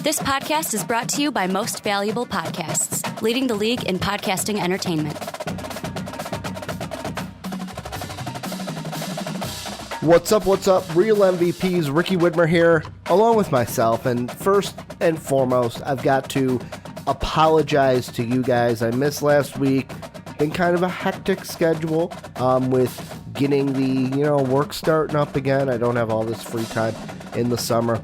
This podcast is brought to you by Most Valuable Podcasts, leading the league in podcasting entertainment. What's up? Real MVPs, Ricky Widmer here, along with myself. And first and foremost, I've got to apologize to you guys. I missed last week. Been kind of a hectic schedule with getting the work starting up again. I don't have all this free time in the summer.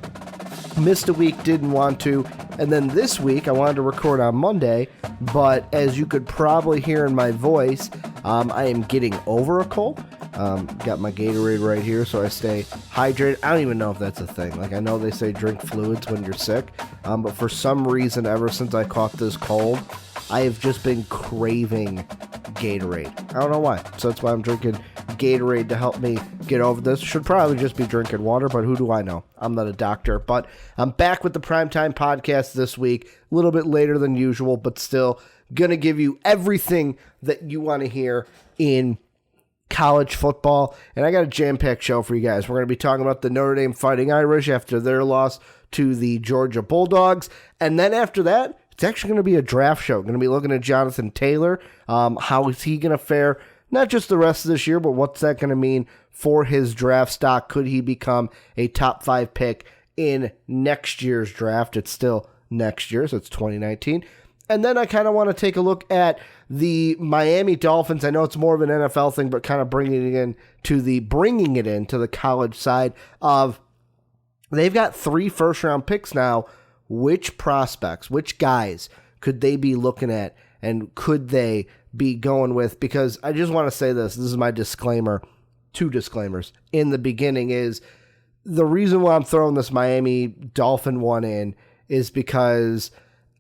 Missed a week, didn't want to. And then this week, I wanted to record on Monday, but as you could probably hear in my voice, I am getting over a cold. Got my Gatorade right here, so I stay hydrated. I don't even know if that's a thing. Like, I know they say drink fluids when you're sick, but for some reason, ever since I caught this cold, I have just been craving Gatorade. I don't know why. So that's why I'm drinking Gatorade to help me get over this. Should probably just be drinking water, but who do I know? I'm not a doctor. But I'm back with the Primetime Podcast this week, a little bit later than usual, but still going to give you everything that you want to hear in college football. And I got a jam-packed show for you guys. We're going to be talking about the Notre Dame Fighting Irish after their loss to the Georgia Bulldogs. And then after that, it's actually going to be a draft show. Going to be looking at Jonathan Taylor. How is he going to fare? Not just the rest of this year, but what's that going to mean for his draft stock? Could he become a top 5 pick in next year's draft? It's still next year, so it's 2019. And then I kind of want to take a look at the Miami Dolphins. I know it's more of an NFL thing, but kind of bringing it into the college side of they've got 3 first-round picks now. Which prospects, which guys could they be looking at, and could they be going with? Because I just want to say this is my disclaimer, 2 disclaimers in the beginning, is the reason why I'm throwing this Miami Dolphin one in is because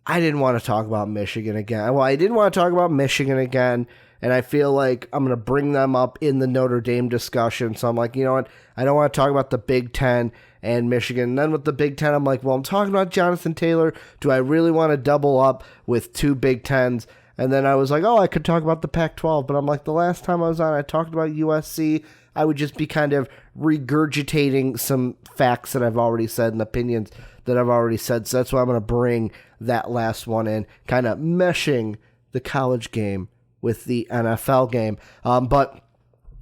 I didn't want to talk about Michigan again. Well, I didn't want to talk about Michigan again, and I feel like I'm going to bring them up in the Notre Dame discussion. So I'm like, you know what? I don't want to talk about the Big Ten and Michigan. And then with the Big Ten, I'm like, well, I'm talking about Jonathan Taylor. Do I really want to double up with 2 Big Tens? And then I was like, oh, I could talk about the Pac-12. But I'm like, the last time I was on, I talked about USC. I would just be kind of regurgitating some facts that I've already said and opinions that I've already said. So that's why I'm going to bring that last one in, kind of meshing the college game with the NFL game. But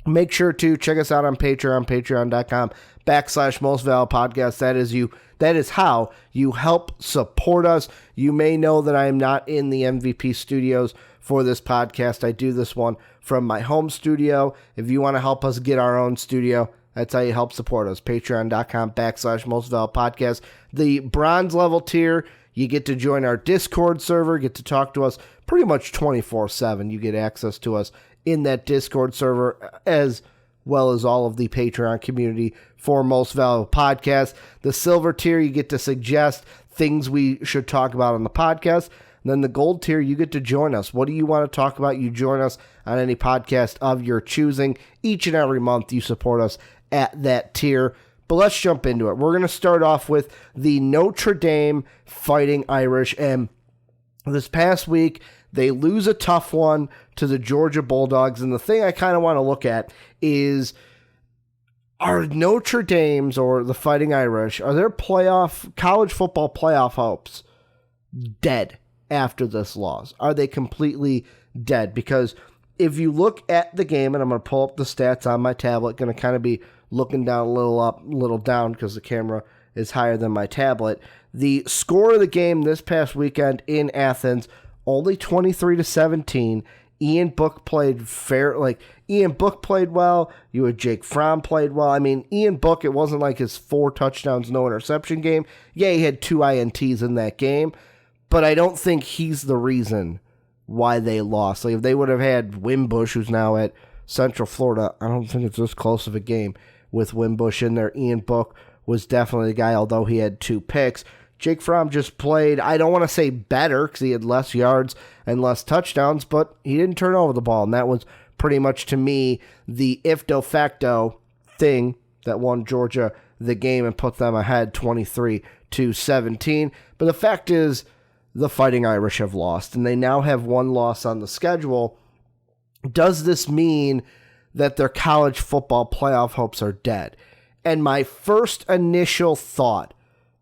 make sure to check us out on Patreon, patreon.com/mostvaluablepodcast. That is how you help support us. You may know that I am not in the MVP studios for this podcast. I do this one from my home studio. If you want to help us get our own studio, that's how you help support us. Patreon.com/mostvaluablepodcast. The bronze level tier, you get to join our Discord server, get to talk to us pretty much 24/7. You get access to us in that Discord server, as well as all of the Patreon community for Most Valuable Podcasts. The silver tier, you get to suggest things we should talk about on the podcast. And then the gold tier, you get to join us. What do you want to talk about? You join us on any podcast of your choosing. Each and every month, you support us at that tier. But let's jump into it. We're going to start off with the Notre Dame Fighting Irish. And this past week, they lose a tough one to the Georgia Bulldogs. And the thing I kind of want to look at is, are Notre Dame's or the Fighting Irish, are their college football playoff hopes dead after this loss? Are they completely dead? Because if you look at the game, and I'm going to pull up the stats on my tablet, going to kind of be looking down a little up, a little down because the camera is higher than my tablet. The score of the game this past weekend in Athens, only 23-17. Ian Book played well. You had Jake Fromm played well. I mean, Ian Book, it wasn't like his 4 touchdowns, no interception game. Yeah, he had 2 INTs in that game, but I don't think he's the reason why they lost. Like, if they would have had Wimbush, who's now at Central Florida, I don't think it's this close of a game with Wimbush in there. Ian Book was definitely the guy, although he had 2 picks. Jake Fromm just played, I don't want to say better, because he had less yards and less touchdowns, but he didn't turn over the ball, and that was pretty much, to me, the if de facto thing that won Georgia the game and put them ahead 23-17. But the fact is, the Fighting Irish have lost, and they now have 1 loss on the schedule. Does this mean that their college football playoff hopes are dead? And my first initial thought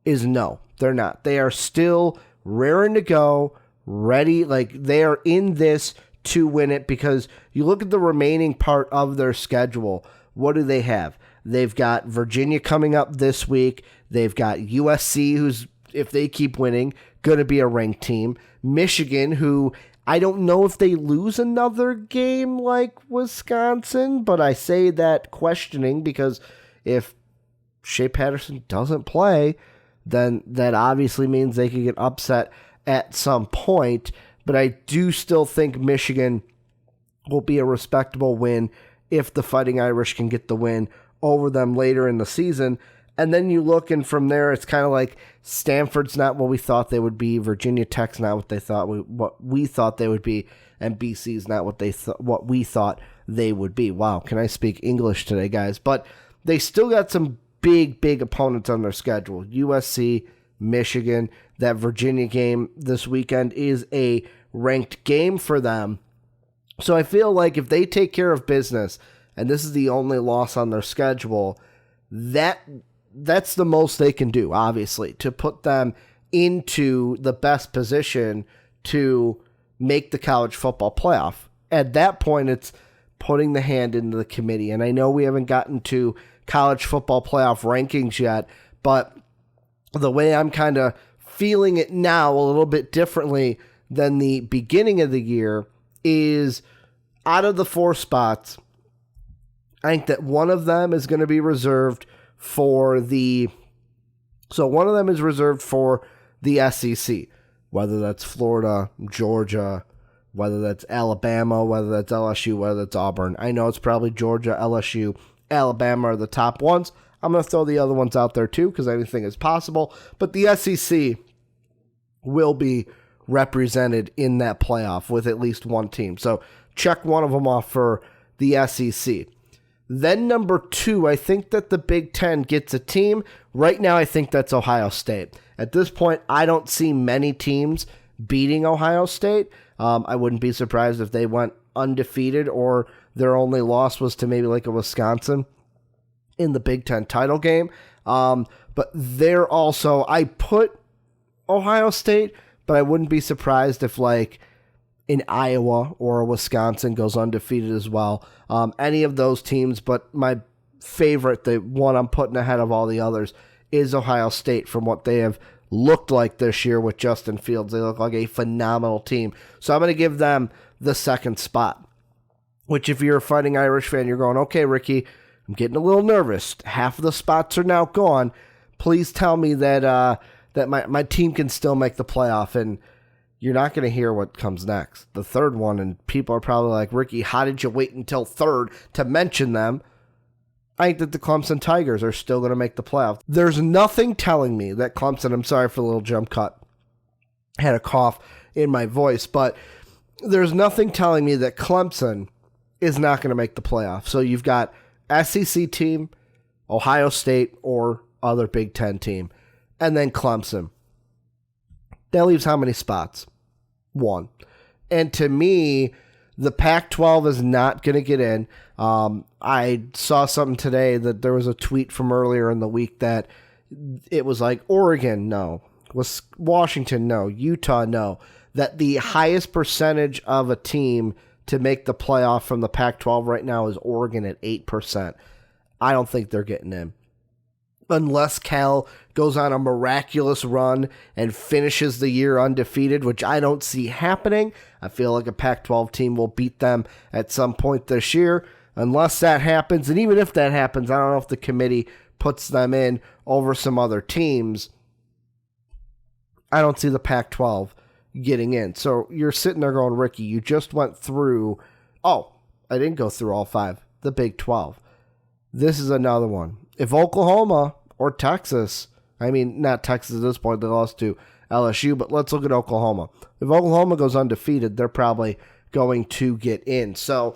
is no. they're not. They are still raring to go, ready. Like, they are in this to win it, because you look at the remaining part of their schedule. What do they have? They've got Virginia coming up this week. They've got USC, who's, if they keep winning, going to be a ranked team. Michigan, who I don't know if they lose another game like Wisconsin, but I say that questioning, because if Shea Patterson doesn't play, then that obviously means they could get upset at some point. But I do still think Michigan will be a respectable win if the Fighting Irish can get the win over them later in the season. And then you look, and from there, it's kind of like Stanford's not what we thought they would be, Virginia Tech's not what we thought they would be, and BC's not what we thought they would be. Wow, can I speak English today, guys? But they still got some big opponents on their schedule. USC, Michigan, that Virginia game this weekend is a ranked game for them. So I feel like if they take care of business, and this is the only loss on their schedule, that's the most they can do, obviously, to put them into the best position to make the college football playoff. At that point, it's putting the hand into the committee. And I know we haven't gotten to college football playoff rankings yet, but the way I'm kind of feeling it now a little bit differently than the beginning of the year is, out of the 4 spots, I think that one of them is going to be reserved for the SEC, whether that's Florida, Georgia, whether that's Alabama, whether that's LSU, whether that's Auburn. I know it's probably Georgia, LSU, Alabama are the top ones. I'm going to throw the other ones out there too, because anything is possible. But the SEC will be represented in that playoff with at least one team. So check one of them off for the SEC. Then number 2, I think that the Big Ten gets a team. Right now, I think that's Ohio State. At this point, I don't see many teams beating Ohio State. I wouldn't be surprised if they went undefeated or their only loss was to maybe like a Wisconsin in the Big Ten title game. But they're also, I put Ohio State, but I wouldn't be surprised if like in Iowa or Wisconsin goes undefeated as well. Any of those teams, but my favorite, the one I'm putting ahead of all the others, is Ohio State from what they have looked like this year with Justin Fields. They look like a phenomenal team. So I'm going to give them the second spot, which if you're a Fighting Irish fan, you're going, okay, Ricky, I'm getting a little nervous. Half of the spots are now gone. Please tell me that that my team can still make the playoff, and you're not going to hear what comes next. The third one, and people are probably like, Ricky, how did you wait until third to mention them? I think that the Clemson Tigers are still going to make the playoff. There's nothing telling me that Clemson, I'm sorry for the little jump cut, I had a cough in my voice, but there's nothing telling me that Clemson is not going to make the playoff. So you've got SEC team, Ohio State, or other Big Ten team, and then Clemson. That leaves how many spots? 1. And to me, the Pac-12 is not going to get in. I saw something today that there was a tweet from earlier in the week that it was like Oregon, no. Was Washington, no. Utah, no. That the highest percentage of a team to make the playoff from the Pac-12 right now is Oregon at 8%. I don't think they're getting in. Unless Cal goes on a miraculous run and finishes the year undefeated, which I don't see happening. I feel like a Pac-12 team will beat them at some point this year. Unless that happens, and even if that happens, I don't know if the committee puts them in over some other teams. I don't see the Pac-12 getting in. So you're sitting there going, Ricky, you just went through, I didn't go through all 5, the Big 12. This is another one. If Oklahoma or Texas, I mean, not Texas at this point, they lost to LSU, but let's look at Oklahoma. If Oklahoma goes undefeated, they're probably going to get in. So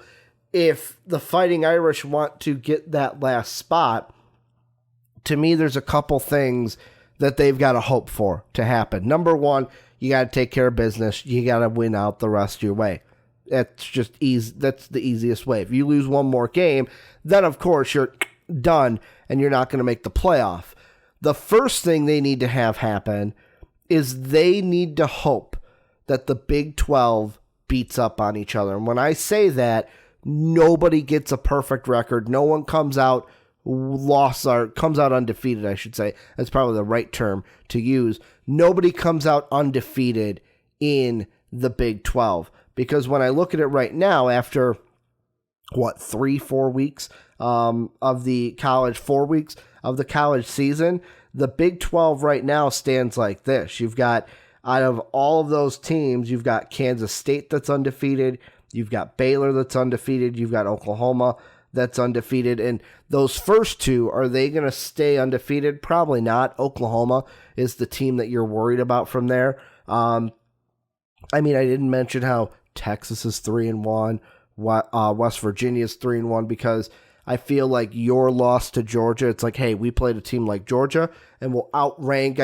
if the Fighting Irish want to get that last spot, to me, there's a couple things that they've got to hope for to happen. Number 1, you got to take care of business. You got to win out the rest of your way. That's just easy. That's the easiest way. If you lose one more game, then of course you're done and you're not going to make the playoff. The first thing they need to have happen is they need to hope that the Big 12 beats up on each other. And when I say that, nobody gets a perfect record. No one comes out comes out undefeated, I should say. That's probably the right term to use. Nobody comes out undefeated in the Big 12. Because when I look at it right now, after 3-4 weeks of the college, 4 weeks of the college season, the Big 12 right now stands like this. You've got, out of all of those teams, you've got Kansas State that's undefeated, you've got Baylor that's undefeated, you've got Oklahoma that's undefeated, and those first two, are they going to stay undefeated? Probably not. Oklahoma is the team that you're worried about from there. I didn't mention how Texas is 3-1, West Virginia is 3-1, because I feel like your loss to Georgia, it's like, hey, we played a team like Georgia and we'll outrank.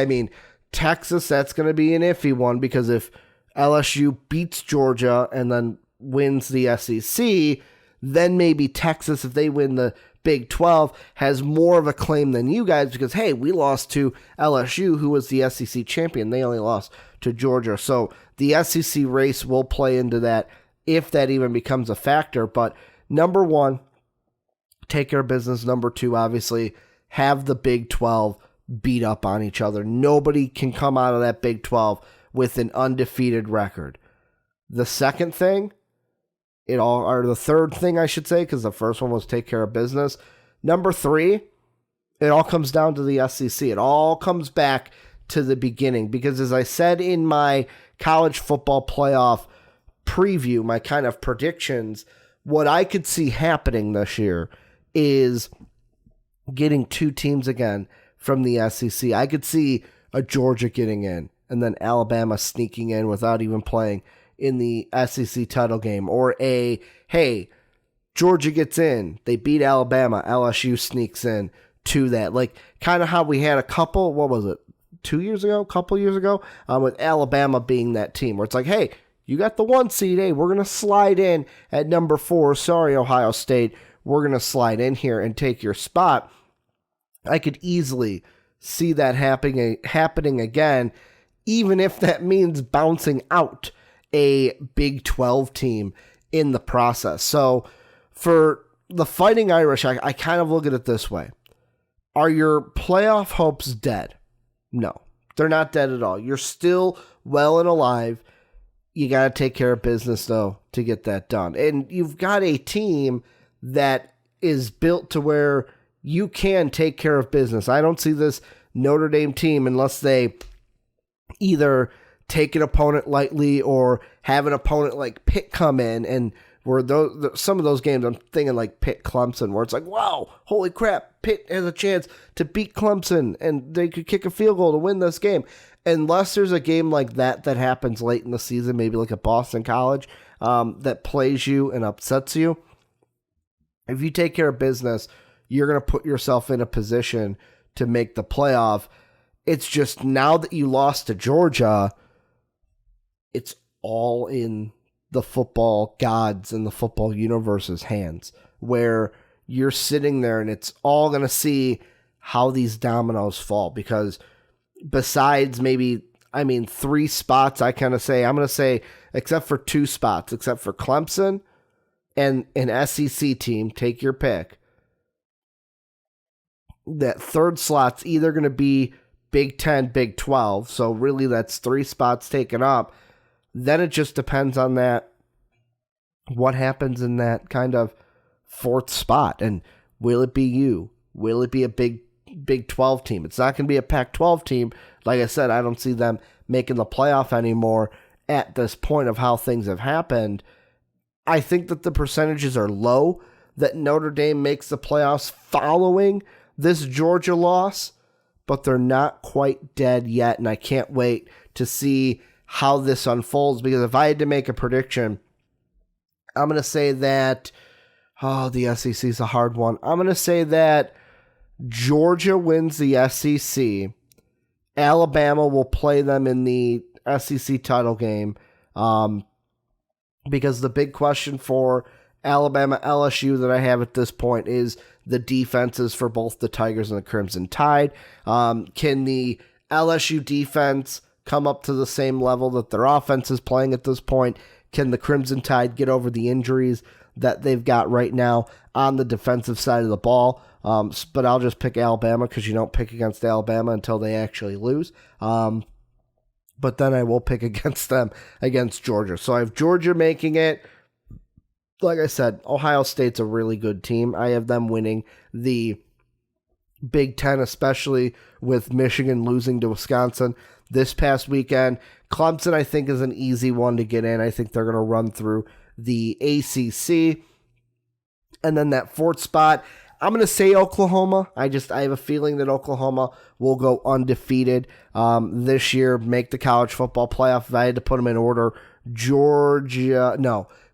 Texas, that's going to be an iffy one, because if LSU beats Georgia and then wins the SEC, then maybe Texas, if they win the Big 12, has more of a claim than you guys, because, hey, we lost to LSU, who was the SEC champion. They only lost to Georgia. So the SEC race will play into that, if that even becomes a factor. But number one, take care of business. Number two, obviously, have the Big 12 beat up on each other. Nobody can come out of that Big 12 with an undefeated record. The second thing, the third thing I should say, because the first one was take care of business. Number three, it all comes down to the SEC. It all comes back to the beginning, because as I said in my college football playoff preview, my kind of predictions, what I could see happening this year is getting two teams again from the SEC. I could see a Georgia getting in, and then Alabama sneaking in without even playing in the SEC title game, or hey, Georgia gets in, they beat Alabama, LSU sneaks in to that, like kind of how we had a couple years ago, with Alabama being that team, where it's like, hey, you got the 1 seed, hey, we're going to slide in at number 4, sorry, Ohio State, we're going to slide in here and take your spot. I could easily see that happening again, even if that means bouncing out a Big 12 team in the process. So for the Fighting Irish, I kind of look at it this way. Are your playoff hopes dead? No, they're not dead at all. You're still well and alive. You got to take care of business, though, to get that done. And you've got a team that is built to where you can take care of business. I don't see this Notre Dame team, unless they either take an opponent lightly or have an opponent like Pitt come in, and where some of those games, I'm thinking like Pitt Clemson, where it's like, wow, holy crap, Pitt has a chance to beat Clemson and they could kick a field goal to win this game. Unless there's a game like that happens late in the season, maybe like a Boston College, that plays you and upsets you, if you take care of business, you're going to put yourself in a position to make the playoff. It's just, now that you lost to Georgia, it's all in the football gods and the football universe's hands, where you're sitting there and it's all going to see how these dominoes fall. Because besides maybe, 3 spots, I'm going to say, except for 2 spots, except for Clemson and an SEC team, take your pick, that third slot's either going to be Big 10, Big 12. So really that's 3 spots taken up. Then it just depends on that, what happens in that kind of 4th spot. And will it be you? Will it be a Big 12 team? It's not going to be a Pac-12 team. Like I said, I don't see them making the playoff anymore at this point of how things have happened. I think that the percentages are low that Notre Dame makes the playoffs following this Georgia loss, but they're not quite dead yet, and I can't wait to see how this unfolds, because if I had to make a prediction, I'm going to say that, the SEC is a hard one. I'm going to say that Georgia wins the SEC. Alabama will play them in the SEC title game, because the big question for Alabama LSU that I have at this point is the defenses for both the Tigers and the Crimson Tide. Can the LSU defense come up to the same level that their offense is playing at this point? Can the Crimson Tide get over the injuries that they've got right now on the defensive side of the ball? But I'll just pick Alabama because you don't pick against Alabama until they actually lose. But then I will pick against them against Georgia. So I have Georgia making it. Like I said, Ohio State's a really good team. I have them winning the Big Ten, especially with Michigan losing to Wisconsin this past weekend. Clemson, I think, is an easy one to get in. I think they're going to run through the ACC. And then that fourth spot, I'm going to say Oklahoma. I have a feeling that Oklahoma will go undefeated this year, make the college football playoff. If I had to put them in order,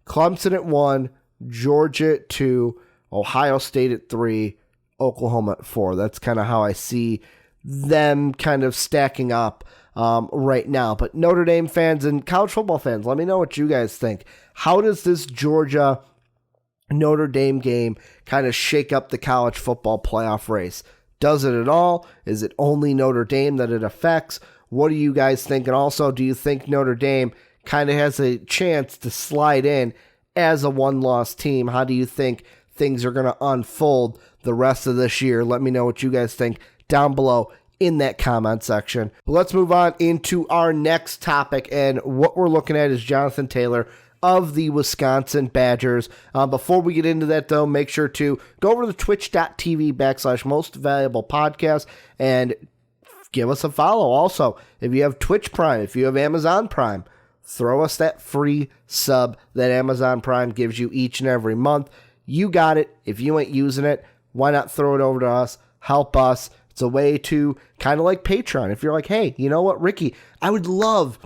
Clemson at 1, Georgia at 2, Ohio State at 3, Oklahoma at 4. That's kind of how I see them kind of stacking up right now. But Notre Dame fans and college football fans, let me know what you guys think. How does this Georgia Notre Dame game kind of shake up the college football playoff race? Does it at all? Is it only Notre Dame that it affects? What do you guys think? And also, do you think Notre Dame kind of has a chance to slide in as a one-loss team? How do you think things are going to unfold the rest of this year? Let me know what you guys think down below in that comment section. But let's move on into our next topic, and what we're looking at is Jonathan Taylor of the Wisconsin Badgers. Before we get into that, though, make sure to go over to twitch.tv/mostvaluablepodcast and give us a follow. Also, if you have Twitch Prime, if you have Amazon Prime, throw us that free sub that Amazon Prime gives you each and every month. You got it. If you ain't using it, why not throw it over to us? Help us. It's a way to kind of like Patreon. If you're like, hey, you know what, Ricky, I would love...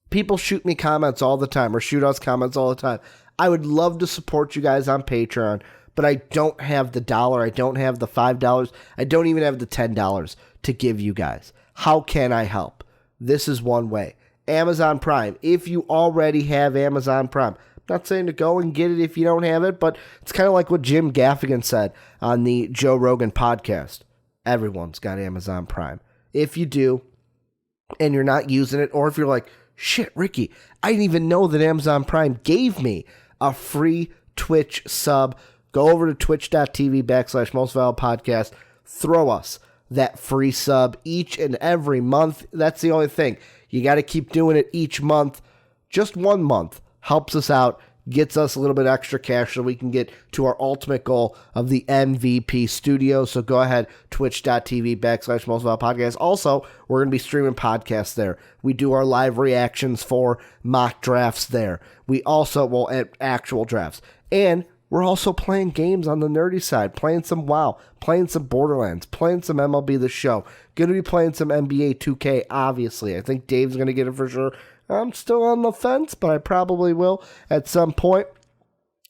People shoot me comments all the time, or shoot us comments all the time. I would love to support you guys on Patreon, but I don't have the $1. I don't have the $5. I don't even have the $10 to give you guys. How can I help? This is one way. Amazon Prime. If you already have Amazon Prime, I'm not saying to go and get it if you don't have it, but it's kind of like what Jim Gaffigan said on the Joe Rogan podcast. Everyone's got Amazon Prime. If you do, and you're not using it, or if you're like, shit, Ricky, I didn't even know that Amazon Prime gave me a free Twitch sub. Go over to twitch.tv/mostvaluablepodcast. Throw us that free sub each and every month. That's the only thing. You got to keep doing it each month. Just 1 month helps us out, gets us a little bit extra cash so we can get to our ultimate goal of the MVP studio. So go ahead, twitch.tv/mostvaluablepodcast. Also, we're going to be streaming podcasts there. We do our live reactions for mock drafts there. We also at actual drafts. And we're also playing games on the nerdy side, playing some WoW, playing some Borderlands, playing some MLB The Show. Going to be playing some NBA 2K, obviously. I think Dave's going to get it for sure. I'm still on the fence, but I probably will at some point.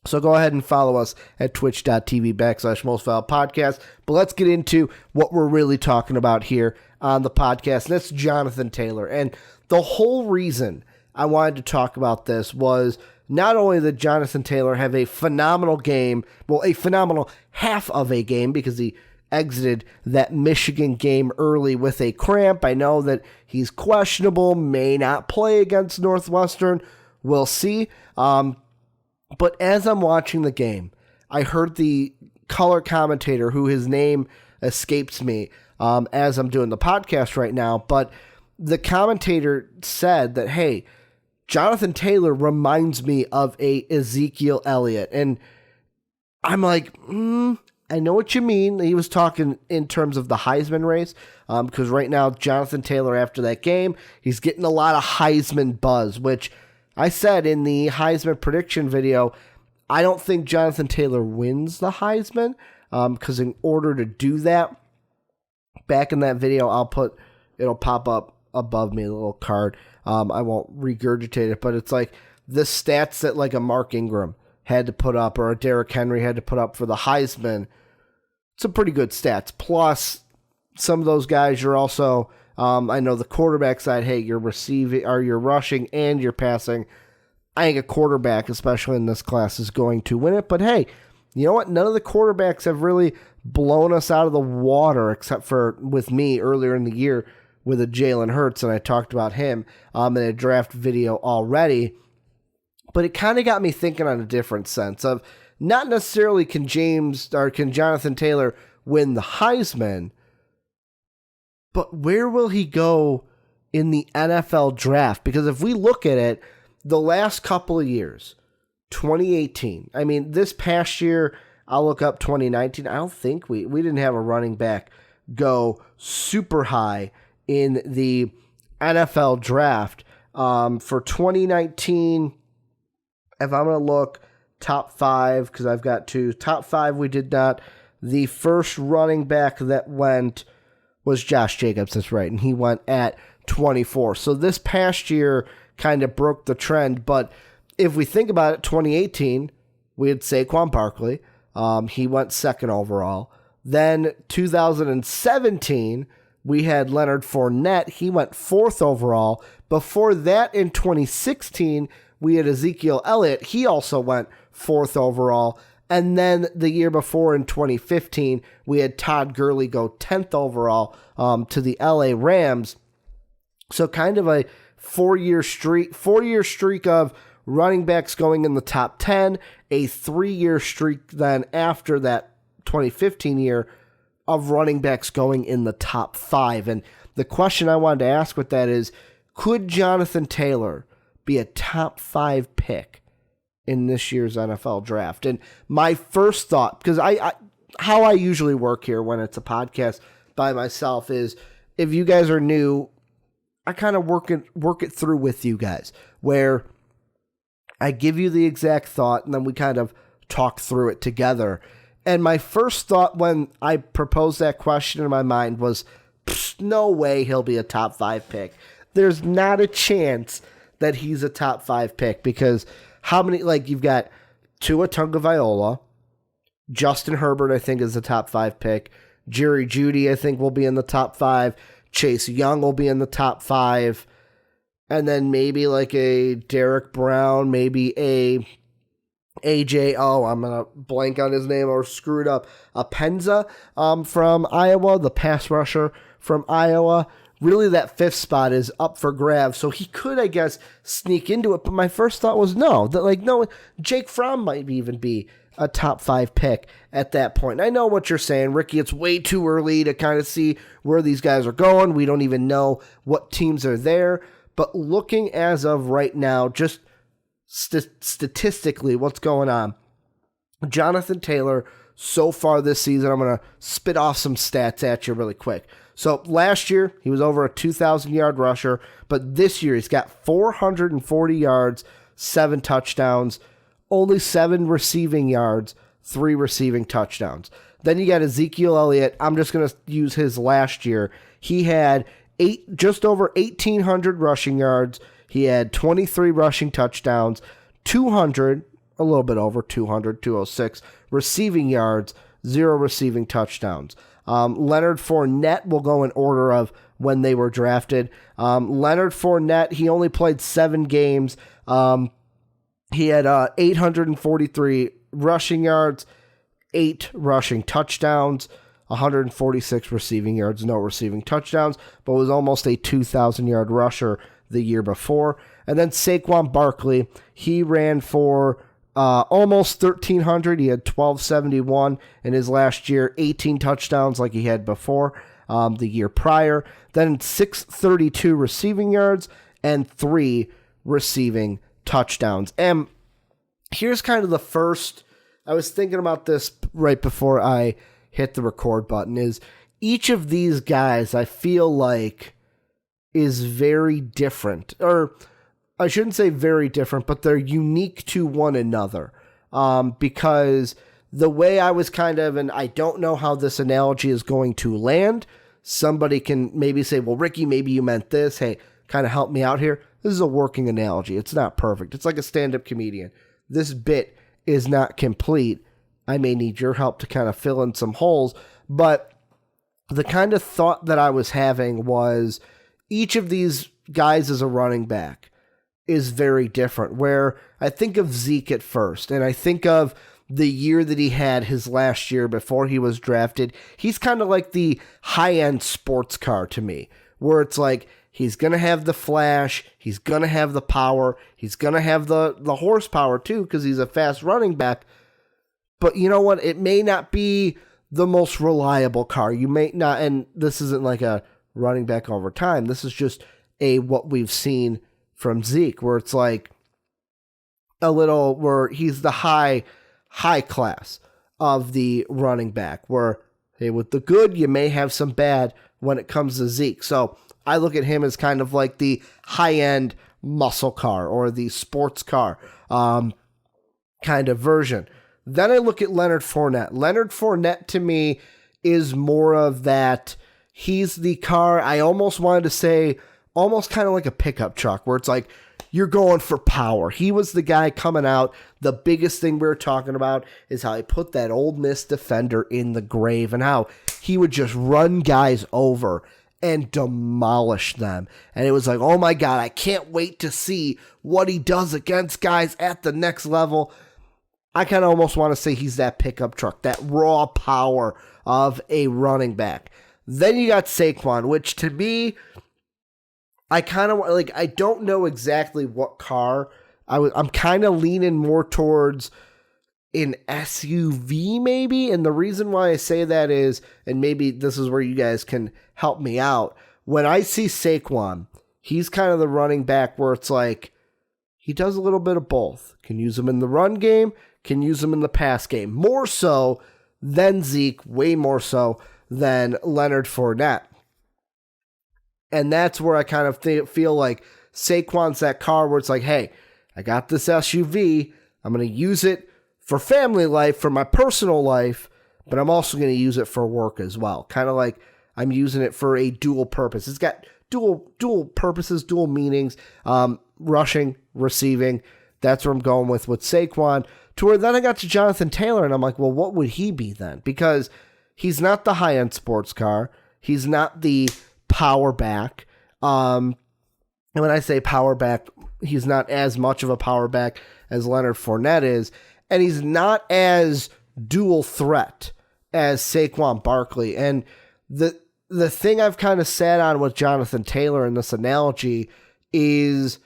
So go ahead and follow us at twitch.tv/mostvaluablepodcast. But let's get into what we're really talking about here on the podcast. And that's Jonathan Taylor. And the whole reason I wanted to talk about this was not only did Jonathan Taylor have a phenomenal game, well, a phenomenal half of a game because he exited that Michigan game early with a cramp. I know that he's questionable, may not play against Northwestern. We'll see. But as I'm watching the game, I heard the color commentator, who his name escapes me as I'm doing the podcast right now, but the commentator said that, hey, Jonathan Taylor reminds me of a Ezekiel Elliott. And I'm like, I know what you mean. He was talking in terms of the Heisman race, because right now, Jonathan Taylor, after that game, he's getting a lot of Heisman buzz, which I said in the Heisman prediction video, I don't think Jonathan Taylor wins the Heisman, because in order to do that, back in that video, it'll pop up above me, a little card. I won't regurgitate it, but it's like the stats that like a Mark Ingram had to put up, or a Derrick Henry had to put up for the Heisman. Some pretty good stats. Plus, some of those guys you're also, I know the quarterback side, hey, you're receiving, or you're rushing and you're passing. I think a quarterback, especially in this class, is going to win it. But hey, you know what? None of the quarterbacks have really blown us out of the water except for with me earlier in the year with a Jalen Hurts, and I talked about him in a draft video already. But it kind of got me thinking on a different sense of not necessarily can Jonathan Taylor win the Heisman, but where will he go in the NFL draft? Because if we look at it, the last couple of years, 2018, I mean, this past year, I'll look up 2019. I don't think we didn't have a running back go super high in the NFL draft. For 2019, if I'm going to look top 5, because I've got 2, top 5 we did not. The first running back that went was Josh Jacobs, that's right, and he went at 24. So this past year kind of broke the trend, but if we think about it, 2018, we had Saquon Barkley. He went second overall. Then 2017, we had Leonard Fournette. He went 4th overall. Before that, in 2016, we had Ezekiel Elliott. He also went 4th overall. And then the year before, in 2015, we had Todd Gurley go 10th overall to the LA Rams. So kind of a 4-year streak of running backs going in the top 10, a 3-year streak then after that 2015 year of running backs going in the top 5. And the question I wanted to ask with that is, could Jonathan Taylor be a top 5 pick in this year's NFL draft? And my first thought, because how I usually work here when it's a podcast by myself is, if you guys are new, I kind of work it through with you guys, where I give you the exact thought, and then we kind of talk through it together. And my first thought when I proposed that question in my mind was, no way he'll be a top 5 pick. There's not a chance that he's a top 5 pick, because how many, you've got Tua Tagovailoa, Justin Herbert, I think, is the top 5 pick. Jerry Jeudy, I think, will be in the top 5. Chase Young will be in the top 5. And then maybe a Derek Brown, maybe a AJ, I'm going to blank on his name or screw it up, Penza from Iowa, the pass rusher from Iowa. Really, that 5th spot is up for grabs, so he could, I guess, sneak into it. But my first thought was no, Jake Fromm might even be a top 5 pick at that point. And I know what you're saying, Ricky. It's way too early to kind of see where these guys are going. We don't even know what teams are there. But looking as of right now, just statistically, what's going on? Jonathan Taylor, so far this season, I'm going to spit off some stats at you really quick. So last year, he was over a 2,000-yard rusher, but this year he's got 440 yards, 7 touchdowns, only 7 receiving yards, 3 receiving touchdowns. Then you got Ezekiel Elliott. I'm just going to use his last year. He had just over 1,800 rushing yards. He had 23 rushing touchdowns, 200, a little bit over 200, 206 receiving yards, 0 receiving touchdowns. Leonard Fournette will go in order of when they were drafted. Leonard Fournette, he only played 7 games. He had 843 rushing yards, 8 rushing touchdowns, 146 receiving yards, no receiving touchdowns, but was almost a 2,000-yard rusher the year before. And then Saquon Barkley, he ran for almost 1,300. He had 1,271 in his last year, 18 touchdowns like he had before the year prior. Then 632 receiving yards and 3 receiving touchdowns. And here's kind of the first, I was thinking about this right before I hit the record button, is each of these guys I feel like is very different, or I shouldn't say very different, but they're unique to one another, because the way I was kind of, and I don't know how this analogy is going to land, somebody can maybe say, well, Ricky, maybe you meant this, hey, kind of help me out here. This is a working analogy. It's not perfect. It's like a stand-up comedian. This bit is not complete. I may need your help to kind of fill in some holes, but the kind of thought that I was having was each of these guys as a running back is very different, where I think of Zeke at first, and I think of the year that he had his last year before he was drafted, he's kind of like the high-end sports car to me, where it's like he's going to have the flash, he's going to have the power, he's going to have the horsepower too because he's a fast running back. But you know what? It may not be the most reliable car. You may not, and this isn't like a running back over time. This is just what we've seen from Zeke, where it's like a little, where he's the high class of the running back, where, hey, with the good, you may have some bad when it comes to Zeke. So I look at him as kind of like the high-end muscle car or the sports car kind of version. Then I look at Leonard Fournette. Leonard Fournette, to me, is more of that. He's the car, I almost wanted to say, almost kind of like a pickup truck, where it's like, you're going for power. He was the guy coming out. The biggest thing we were talking about is how he put that Ole Miss defender in the grave and how he would just run guys over and demolish them. And it was like, oh my God, I can't wait to see what he does against guys at the next level. I kind of almost want to say he's that pickup truck, that raw power of a running back. Then you got Saquon, which to me, I kind of like, I don't know exactly what car. I'm kind of leaning more towards an SUV maybe. And the reason why I say that is, and maybe this is where you guys can help me out. When I see Saquon, he's kind of the running back where it's like, he does a little bit of both. Can use him in the run game, can use him in the pass game. More so than Zeke, way more so than Leonard Fournette. And that's where I kind of feel like Saquon's that car where it's like, hey, I got this SUV. I'm going to use it for family life, for my personal life, but I'm also going to use it for work as well. Kind of like I'm using it for a dual purpose. It's got dual purposes, dual meanings, rushing, receiving. That's where I'm going with Saquon. To where then I got to Jonathan Taylor, and I'm like, well, what would he be then? Because he's not the high-end sports car. He's not the power back. And when I say power back, he's not as much of a power back as Leonard Fournette is. And he's not as dual threat as Saquon Barkley. And the thing I've kind of sat on with Jonathan Taylor in this analogy is,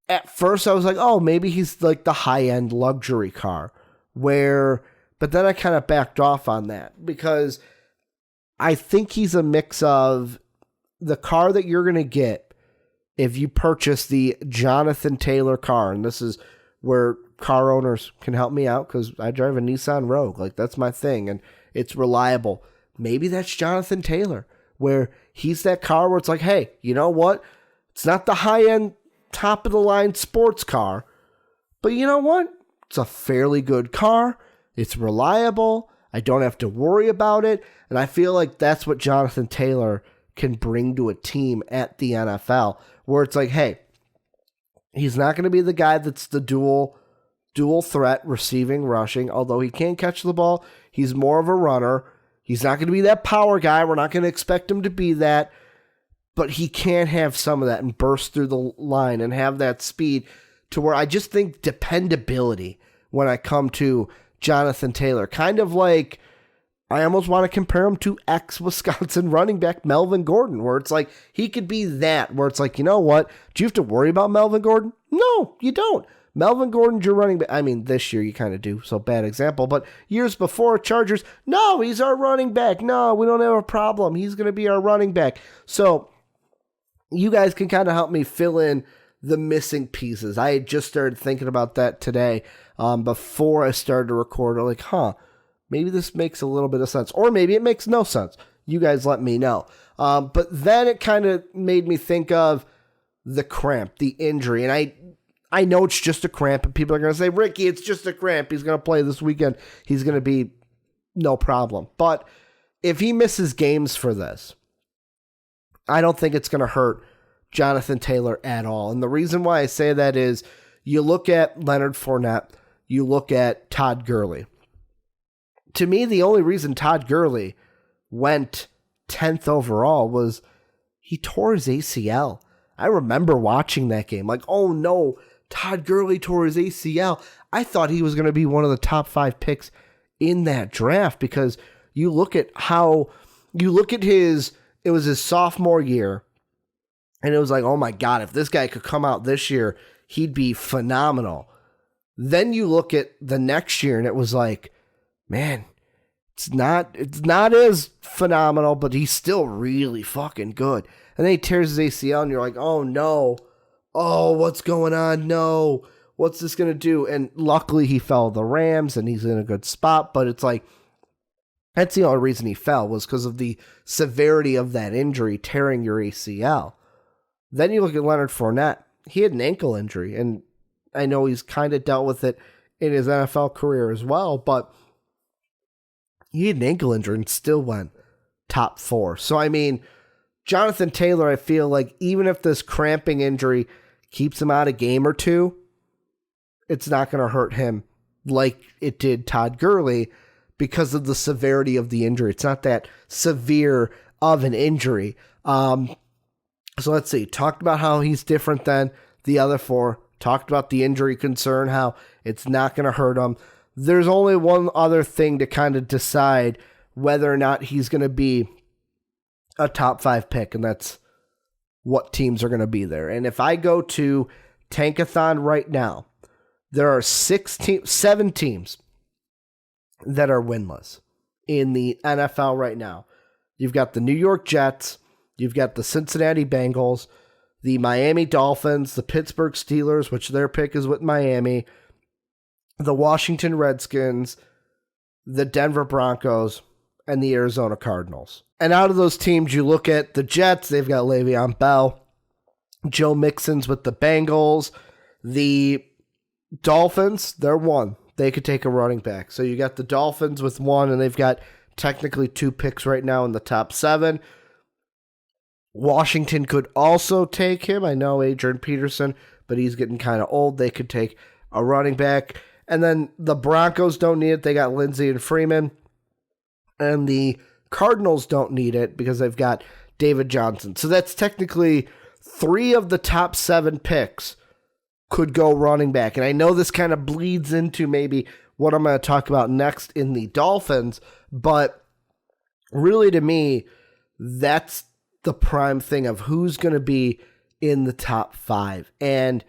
at first I was like, oh, maybe he's like the high-end luxury car. But then I kind of backed off on that because I think he's a mix of the car that you're going to get if you purchase the Jonathan Taylor car. And this is where car owners can help me out because I drive a Nissan Rogue. Like, that's my thing, and it's reliable. Maybe that's Jonathan Taylor, where he's that car where it's like, hey, you know what? It's not the high-end, top-of-the-line sports car, but you know what? It's a fairly good car. It's reliable. I don't have to worry about it. And I feel like that's what Jonathan Taylor can bring to a team at the NFL, where it's like, hey, he's not going to be the guy that's the dual threat, receiving, rushing, although he can catch the ball. He's more of a runner. He's not going to be that power guy. We're not going to expect him to be that, but he can have some of that and burst through the line and have that speed to where I just think dependability when I come to Jonathan Taylor, kind of like I almost want to compare him to ex-Wisconsin running back Melvin Gordon, where it's like he could be that, where it's like, you know what? Do you have to worry about Melvin Gordon? No, you don't. Melvin Gordon's your running back. I mean, this year you kind of do, so bad example. But years before, Chargers, no, he's our running back. No, we don't have a problem. He's going to be our running back. So you guys can kind of help me fill in the missing pieces. I had just started thinking about that today before I started to record. I'm like, maybe this makes a little bit of sense. Or maybe it makes no sense. You guys let me know. But then it kind of made me think of the cramp, the injury. And I know it's just a cramp, and people are going to say, Ricky, it's just a cramp. He's going to play this weekend. He's going to be no problem. But if he misses games for this, I don't think it's going to hurt Jonathan Taylor at all. And the reason why I say that is you look at Leonard Fournette, you look at Todd Gurley. To me, the only reason Todd Gurley went 10th overall was he tore his ACL. I remember watching that game like, oh no, Todd Gurley tore his ACL. I thought he was going to be one of the top 5 picks in that draft, because you look at it was his sophomore year, and it was like, oh my God, if this guy could come out this year, he'd be phenomenal. Then you look at the next year, and it was like, man, it's not as phenomenal, but he's still really fucking good. And then he tears his ACL, and you're like, oh no. Oh, what's going on? No. What's this going to do? And luckily he fell to the Rams, and he's in a good spot. But it's like, that's the only reason he fell, was because of the severity of that injury, tearing your ACL. Then you look at Leonard Fournette. He had an ankle injury, and I know he's kind of dealt with it in his NFL career as well, but he had an ankle injury and still went top 4. So, I mean, Jonathan Taylor, I feel like even if this cramping injury keeps him out a game or two, it's not going to hurt him like it did Todd Gurley because of the severity of the injury. It's not that severe of an injury. So let's see. Talked about how he's different than the other 4. Talked about the injury concern, how it's not going to hurt him. There's only one other thing to kind of decide whether or not he's going to be a top 5 pick, and that's what teams are going to be there. And if I go to Tankathon right now, there are 7 teams that are winless in the NFL right now. You've got the New York Jets, you've got the Cincinnati Bengals, the Miami Dolphins, the Pittsburgh Steelers, which their pick is with Miami, the Washington Redskins, the Denver Broncos, and the Arizona Cardinals. And out of those teams, you look at the Jets, they've got Le'Veon Bell, Joe Mixon's with the Bengals. The Dolphins, they're 1. They could take a running back. So you got the Dolphins with 1, and they've got technically 2 picks right now in the top 7. Washington could also take him. I know Adrian Peterson, but he's getting kind of old. They could take a running back. And then the Broncos don't need it. They got Lindsey and Freeman. And the Cardinals don't need it because they've got David Johnson. So that's technically 3 of the top 7 picks could go running back. And I know this kind of bleeds into maybe what I'm going to talk about next in the Dolphins, but really to me, that's the prime thing of who's going to be in the top 5. And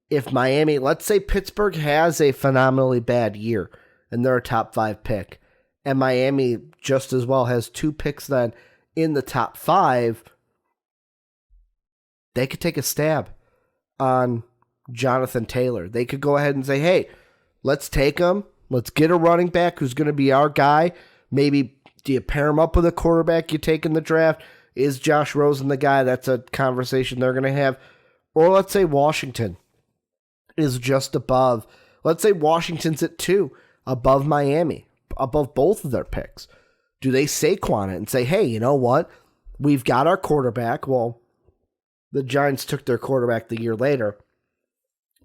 if Miami, let's say Pittsburgh has a phenomenally bad year and they're a top 5 pick, and Miami just as well has 2 picks then in the top 5, they could take a stab on Jonathan Taylor. They could go ahead and say, hey, let's take him. Let's get a running back who's going to be our guy. Maybe do you pair him up with a quarterback you take in the draft? Is Josh Rosen the guy? That's a conversation they're going to have. Or let's say Washington is just above. Let's say Washington's at 2, above Miami, above both of their picks. Do they Saquon it and say, hey, you know what? We've got our quarterback. Well, the Giants took their quarterback the year later.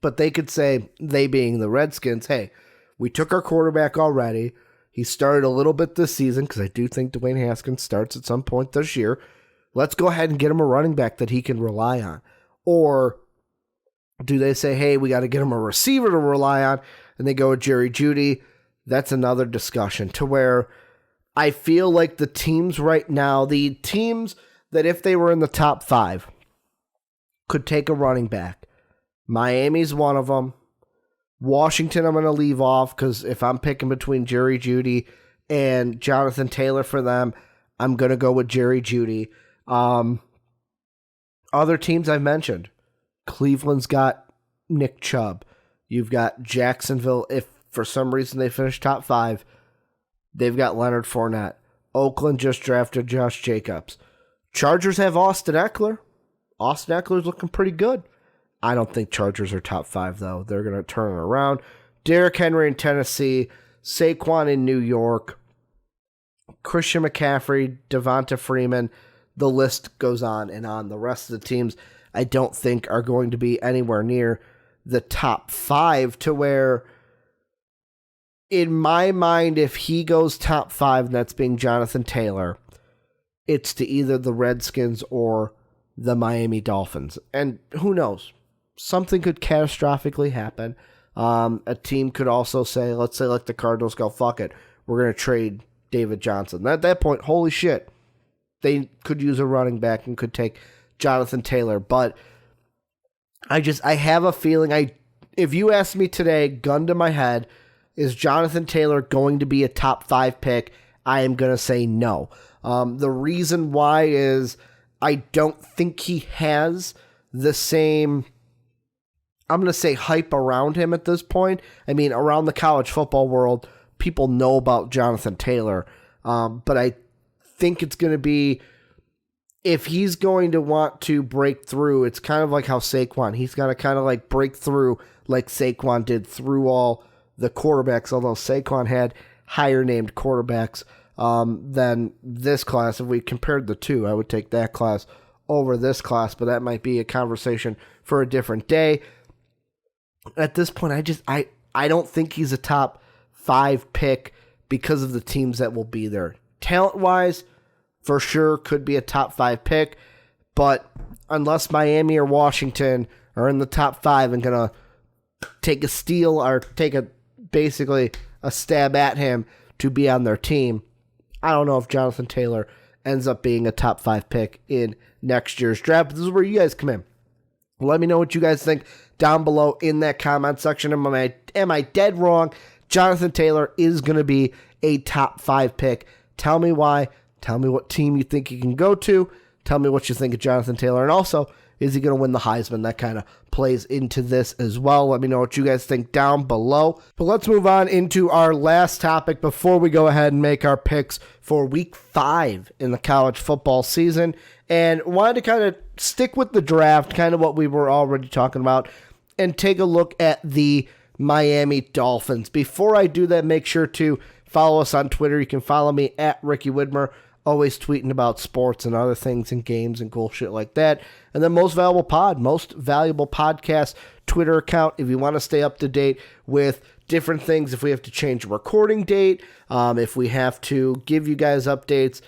But they could say, they being the Redskins, hey, we took our quarterback already. He started a little bit this season because I do think Dwayne Haskins starts at some point this year. Let's go ahead and get him a running back that he can rely on. Or do they say, hey, we got to get him a receiver to rely on, and they go with Jerry Jeudy? That's another discussion to where I feel like the teams right now, the teams that if they were in the top 5 could take a running back. Miami's one of them. Washington I'm going to leave off because if I'm picking between Jerry Jeudy and Jonathan Taylor for them, I'm going to go with Jerry Jeudy. Other teams I've mentioned. Cleveland's got Nick Chubb. You've got Jacksonville. If for some reason they finish top 5, they've got Leonard Fournette. Oakland just drafted Josh Jacobs. Chargers have Austin Eckler. Austin Eckler's looking pretty good. I don't think Chargers are top 5, though. They're going to turn it around. Derrick Henry in Tennessee. Saquon in New York. Christian McCaffrey. Devonta Freeman. The list goes on and on. The rest of the teams I don't think are going to be anywhere near the top 5 to where, in my mind, if he goes top 5, and that's being Jonathan Taylor, it's to either the Redskins or the Miami Dolphins. And who knows? Something could catastrophically happen. A team could also say, let's say like the Cardinals go, fuck it, we're going to trade David Johnson. At that point, holy shit, they could use a running back and could take Jonathan Taylor. But I have a feeling, if you ask me today, gun to my head, is Jonathan Taylor going to be a top 5 pick? I am going to say no. The reason why is I don't think he has the same, I'm going to say, hype around him at this point. I mean, around the college football world, people know about Jonathan Taylor. But I think it's going to be, if he's going to want to break through, it's kind of like how Saquon, he's got to kind of like break through like Saquon did through all the quarterbacks, although Saquon had higher named quarterbacks than this class. If we compared the two, I would take that class over this class, but that might be a conversation for a different day. At this point, I don't think he's a top 5 pick because of the teams that will be there. Talent-wise, for sure, could be a top 5 pick, but unless Miami or Washington are in the top 5 and going to take a steal or take basically a stab at him to be on their team, I don't know if Jonathan Taylor ends up being a top 5 pick in next year's draft. This is where you guys come in. Let me know what you guys think down below in that comment section. Am I dead wrong? Jonathan Taylor is going to be a top 5 pick. Tell me why. Tell me what team you think he can go to. Tell me what you think of Jonathan Taylor. And also, is he going to win the Heisman? That kind of plays into this as well. Let me know what you guys think down below. But let's move on into our last topic before we go ahead and make our picks for week 5 in the college football season. And wanted to kind of stick with the draft, kind of what we were already talking about, and take a look at the Miami Dolphins. Before I do that, make sure to follow us on Twitter. You can follow me at Ricky Widmer, always tweeting about sports and other things and games and cool shit like that. And then Most Valuable Podcast Twitter account if you want to stay up to date with different things. If we have to change a recording date, if we have to give you guys updates,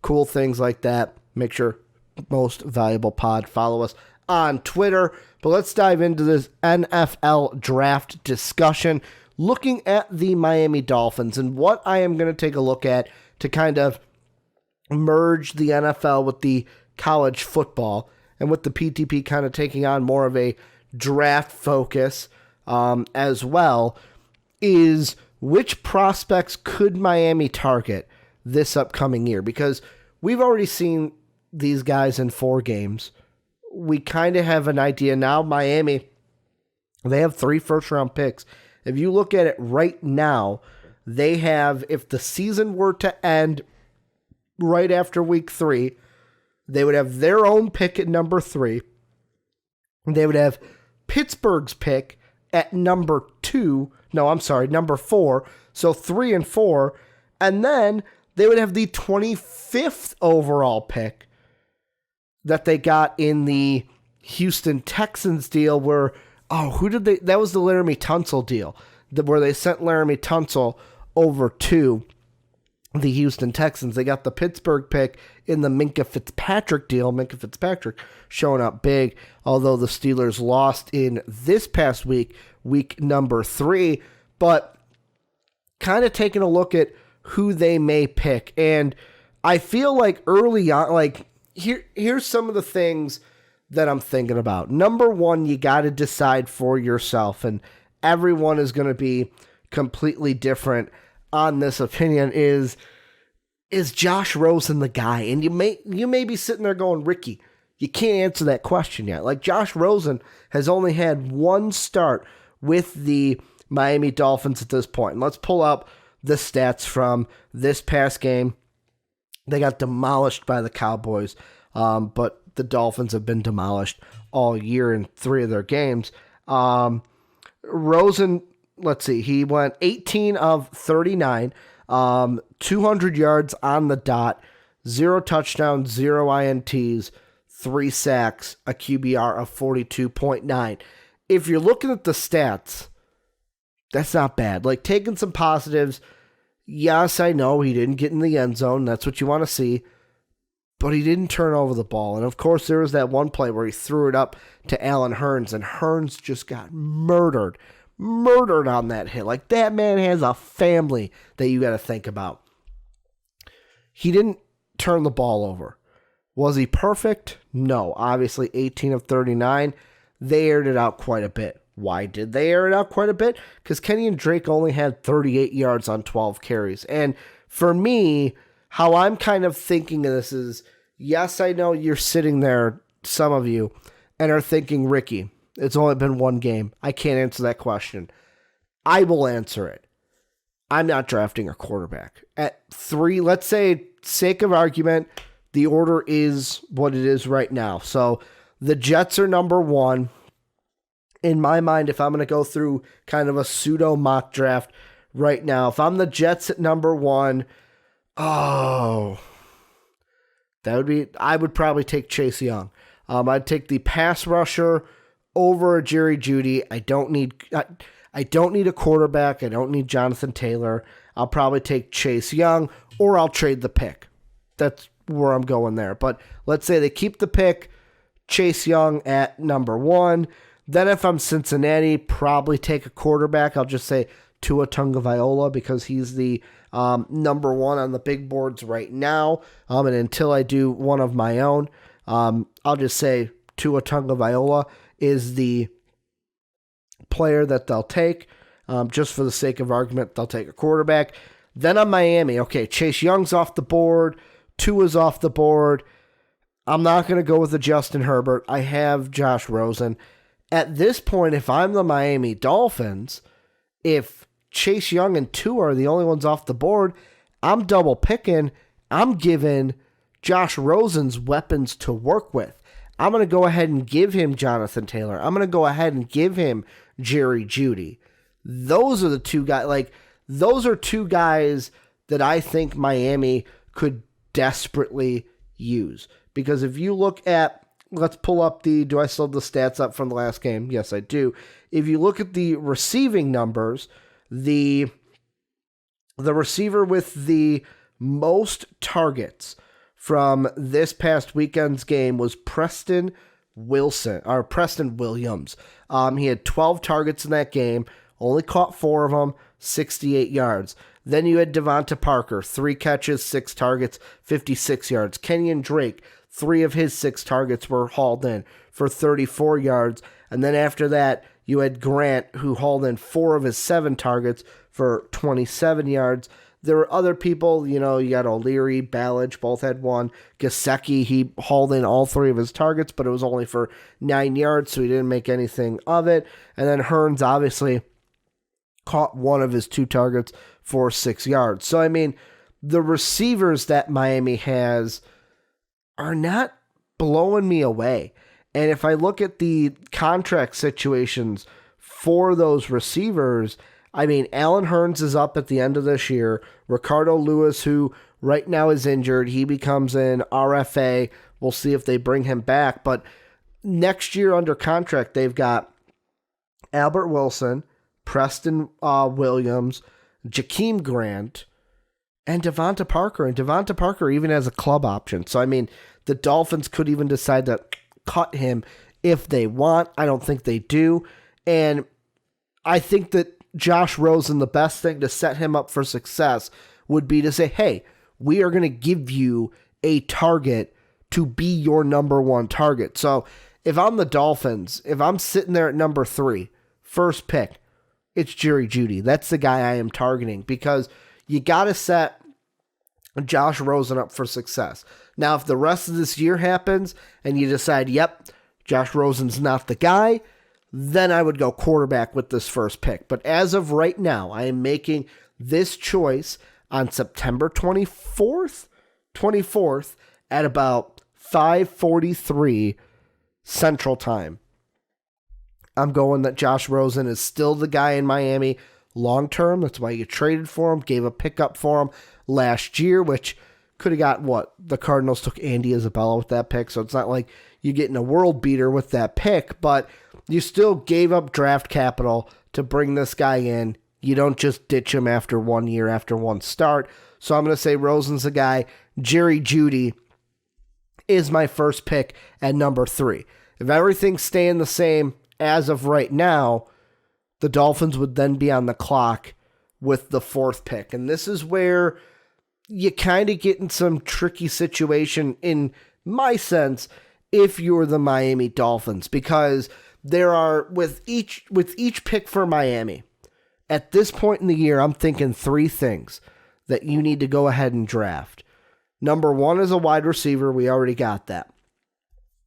cool things like that, make sure Most Valuable Pod, follow us on Twitter. But let's dive into this NFL draft discussion, looking at the Miami Dolphins and what I am going to take a look at to kind of merge the NFL with the college football, and with the PTP kind of taking on more of a draft focus as well, is which prospects could Miami target this upcoming year? Because we've already seen these guys in 4 games. We kind of have an idea now. Miami, they have 3 first-round picks. If you look at it right now, they have, if the season were to end right after week 3, they would have their own pick at number 3. They would have Pittsburgh's pick at number 4. So 3 and 4. And then they would have the 25th overall pick that they got in the Houston Texans deal where, that was the Laramie Tunsil deal, where they sent Laramie Tunsil over to the Houston Texans. They got the Pittsburgh pick in the Minkah Fitzpatrick deal. Minkah Fitzpatrick showing up big, although the Steelers lost in this past week number 3. But kind of taking a look at who they may pick. And I feel like early on, here's some of the things that I'm thinking about. Number 1, you got to decide for yourself, and everyone is going to be completely different on this opinion. Is Josh Rosen the guy? And you may be sitting there going, Ricky, you can't answer that question yet. Like, Josh Rosen has only had 1 start with the Miami Dolphins at this point. And let's pull up the stats from this past game. They got demolished by the Cowboys, but the Dolphins have been demolished all year in 3 of their games. Rosen, let's see, he went 18 of 39, 200 yards on the dot, 0 touchdowns, 0 INTs, 3 sacks, a QBR of 42.9. If you're looking at the stats, that's not bad. Like, taking some positives, yes, I know he didn't get in the end zone. That's what you want to see. But he didn't turn over the ball. And, of course, there was that one play where he threw it up to Allen Hurns, and Hurns just got murdered murdered on that hit. Like, that man has a family that you got to think about. He didn't turn the ball over. Was he perfect? No. Obviously, 18 of 39. They aired it out quite a bit. Why did they air it out quite a bit? Because Kenyon Drake only had 38 yards on 12 carries. And for me, how I'm kind of thinking of this is, yes, I know you're sitting there, some of you, and are thinking, Ricky, it's only been one game. I can't answer that question. I will answer it. I'm not drafting a quarterback. At 3, let's say, sake of argument, the order is what it is right now. So the Jets are number 1. In my mind, if I'm going to go through kind of a pseudo mock draft right now, if I'm the Jets at number 1, I would probably take Chase Young. I'd take the pass rusher over Jerry Jeudy. I don't need a quarterback. I don't need Jonathan Taylor. I'll probably take Chase Young, or I'll trade the pick. That's where I'm going there. But let's say they keep the pick, Chase Young at number 1. Then if I'm Cincinnati, probably take a quarterback. I'll just say Tua Tagovailoa because he's the number 1 on the big boards right now. And until I do one of my own, I'll just say Tua Tagovailoa is the player that they'll take. Just for the sake of argument, they'll take a quarterback. Then on Miami, okay, Chase Young's off the board. Tua's off the board. I'm not going to go with the Justin Herbert. I have Josh Rosen. At this point, if I'm the Miami Dolphins, if Chase Young and Tua are the only ones off the board, I'm double picking. I'm giving Josh Rosen's weapons to work with. I'm going to go ahead and give him Jonathan Taylor. I'm going to go ahead and give him Jerry Jeudy. Those are the two guys. Those are two guys that I think Miami could desperately use. Because if you look at, let's pull up do I still have the stats up from the last game? Yes, I do. If you look at the receiving numbers, the receiver with the most targets from this past weekend's game was Preston Williams. He had 12 targets in that game, only caught 4 of them, 68 yards. Then you had Devonta Parker, 3 catches, 6 targets, 56 yards. Kenyon Drake, 3 of his 6 targets were hauled in for 34 yards. And then after that, you had Grant, who hauled in 4 of his 7 targets for 27 yards. There were other people, you got O'Leary, Ballage, both had 1. Gesicki, he hauled in all 3 of his targets, but it was only for 9 yards, so he didn't make anything of it. And then Hearns obviously caught 1 of his 2 targets for 6 yards. So, I mean, the receivers that Miami has are not blowing me away. And if I look at the contract situations for those receivers, I mean, Allen Hearns is up at the end of this year. Ricardo Lewis, who right now is injured, he becomes an RFA. We'll see if they bring him back. But next year under contract, they've got Albert Wilson, Preston Williams, Jakeem Grant, and Devonta Parker. And Devonta Parker even has a club option. So, I mean, the Dolphins could even decide to cut him if they want. I don't think they do. And I think that Josh Rosen, the best thing to set him up for success would be to say, hey, we are going to give you a target to be your number 1 target. So if I'm the Dolphins, if I'm sitting there at number 3, first pick, it's Jerry Jeudy. That's the guy I am targeting because you got to set Josh Rosen up for success. Now, if the rest of this year happens and you decide, yep, Josh Rosen's not the guy, then I would go quarterback with this first pick. But as of right now, I am making this choice on September 24th at about 5:43 Central Time. I'm going that Josh Rosen is still the guy in Miami long term. That's why you traded for him, gave a pickup for him last year, which could have got what? The Cardinals took Andy Isabella with that pick, so it's not like you're getting a world beater with that pick, but you still gave up draft capital to bring this guy in. You don't just ditch him after 1 year, after 1 start. So I'm going to say Rosen's the guy. Jerry Jeudy is my first pick at number 3. If everything's staying the same as of right now, The Dolphins would then be on the clock with the 4th pick. And this is where you kind of get in some tricky situation, in my sense, if you're the Miami Dolphins, because there are, with each pick for Miami, at this point in the year, I'm thinking 3 things that you need to go ahead and draft. Number 1 is a wide receiver. We already got that.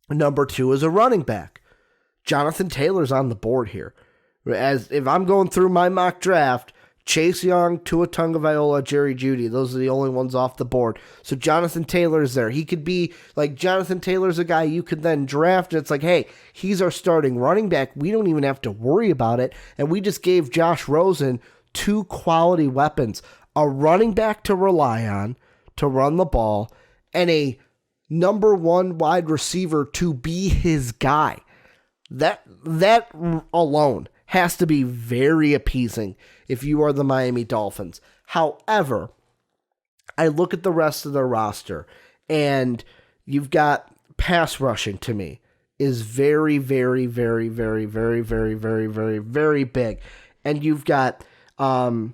Number 2 is a running back. Jonathan Taylor's on the board here. As if I'm going through my mock draft, Chase Young, Tua Tagovailoa, Jerry Jeudy, those are the only ones off the board. So Jonathan Taylor's there. He could be like, Jonathan Taylor's a guy you could then draft, and it's like, hey, he's our starting running back. We don't even have to worry about it. And we just gave Josh Rosen 2 quality weapons, a running back to rely on to run the ball, and a number 1 wide receiver to be his guy. That alone has to be very appeasing if you are the Miami Dolphins. However, I look at the rest of their roster, and you've got pass rushing, to me, is very, very, very, very, very, very, very, very, very big. And you've got John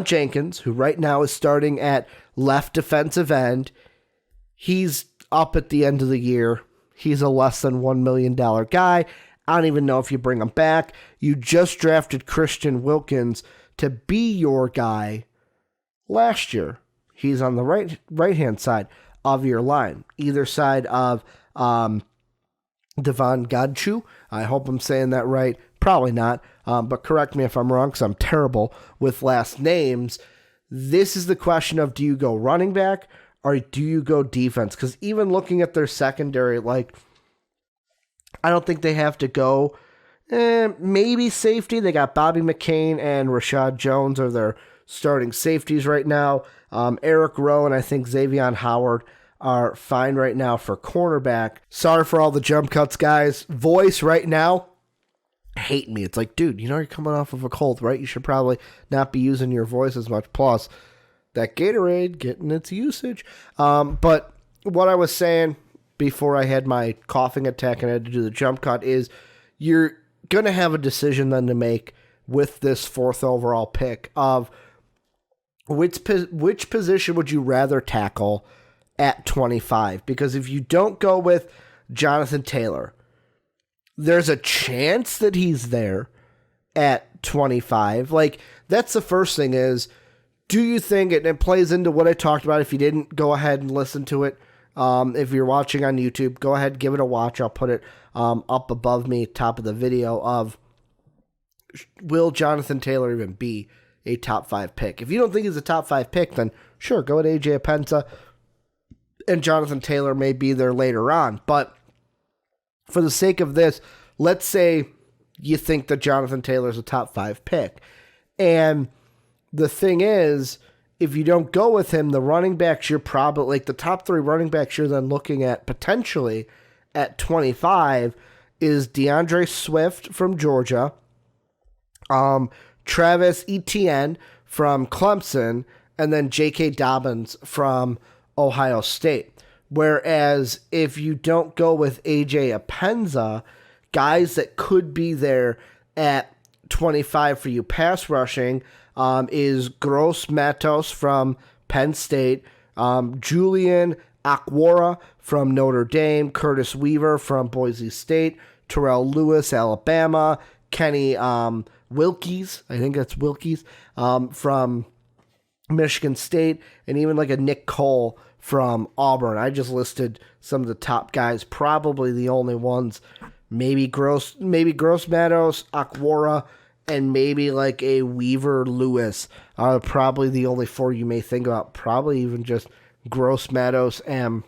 Jenkins, who right now is starting at left defensive end. He's up at the end of the year. He's a less than $1 million guy. I don't even know if you bring him back. You just drafted Christian Wilkins to be your guy last year. He's on the right-hand side of your line, either side of Devon Godchu. I hope I'm saying that right. Probably not, but correct me if I'm wrong, because I'm terrible with last names. This is the question of, do you go running back or do you go defense? Because even looking at their secondary, like, I don't think they have to go maybe safety. They got Bobby McCain and Rashad Jones are their starting safeties right now. Eric Rowe and I think Xavier Howard are fine right now for cornerback. Sorry for all the jump cuts, guys. Voice right now, hate me. It's like, dude, you know you're coming off of a cold, right? You should probably not be using your voice as much. Plus, that Gatorade getting its usage. But what I was saying before I had my coughing attack and I had to do the jump cut is, you're going to have a decision then to make with this 4th overall pick of which position would you rather tackle at 25? Because if you don't go with Jonathan Taylor, there's a chance that he's there at 25. Like, that's the first thing is, do you think, and it plays into what I talked about, if you didn't, go ahead and listen to it. If you're watching on YouTube, go ahead, give it a watch. I'll put it up above me, top of the video, of will Jonathan Taylor even be a top 5 pick? If you don't think he's a top 5 pick, then sure, go with AJ Epensa, and Jonathan Taylor may be there later on. But for the sake of this, let's say you think that Jonathan Taylor is a top 5 pick. And the thing is, if you don't go with him, the running backs you're probably, like the top 3 running backs you're then looking at potentially at 25 is DeAndre Swift from Georgia, Travis Etienne from Clemson, and then J.K. Dobbins from Ohio State. Whereas if you don't go with AJ Epensa, guys that could be there at 25 for you pass rushing is Gross-Matos from Penn State, Julian Akwara from Notre Dame, Curtis Weaver from Boise State, Terrell Lewis, Alabama, Kenny Wilkes, I think that's Wilkes, from Michigan State, and even like a Nick Cole from Auburn. I just listed some of the top guys, probably the only ones, maybe Gross-Matos, Akwara, and maybe like a Weaver Lewis are probably the only 4 you may think about. Probably even just Gross-Matos and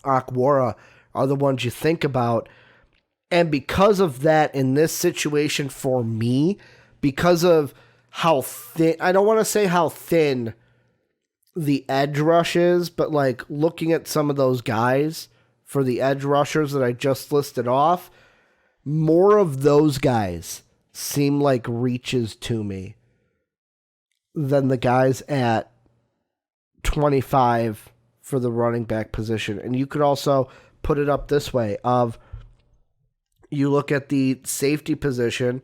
Akwara are the ones you think about. And because of that, in this situation for me, because of how thin, I don't want to say how thin the edge rush is, but like looking at some of those guys for the edge rushers that I just listed off, more of those guys seem like reaches to me than the guys at 25 for the running back position. And you could also put it up this way of, you look at the safety position,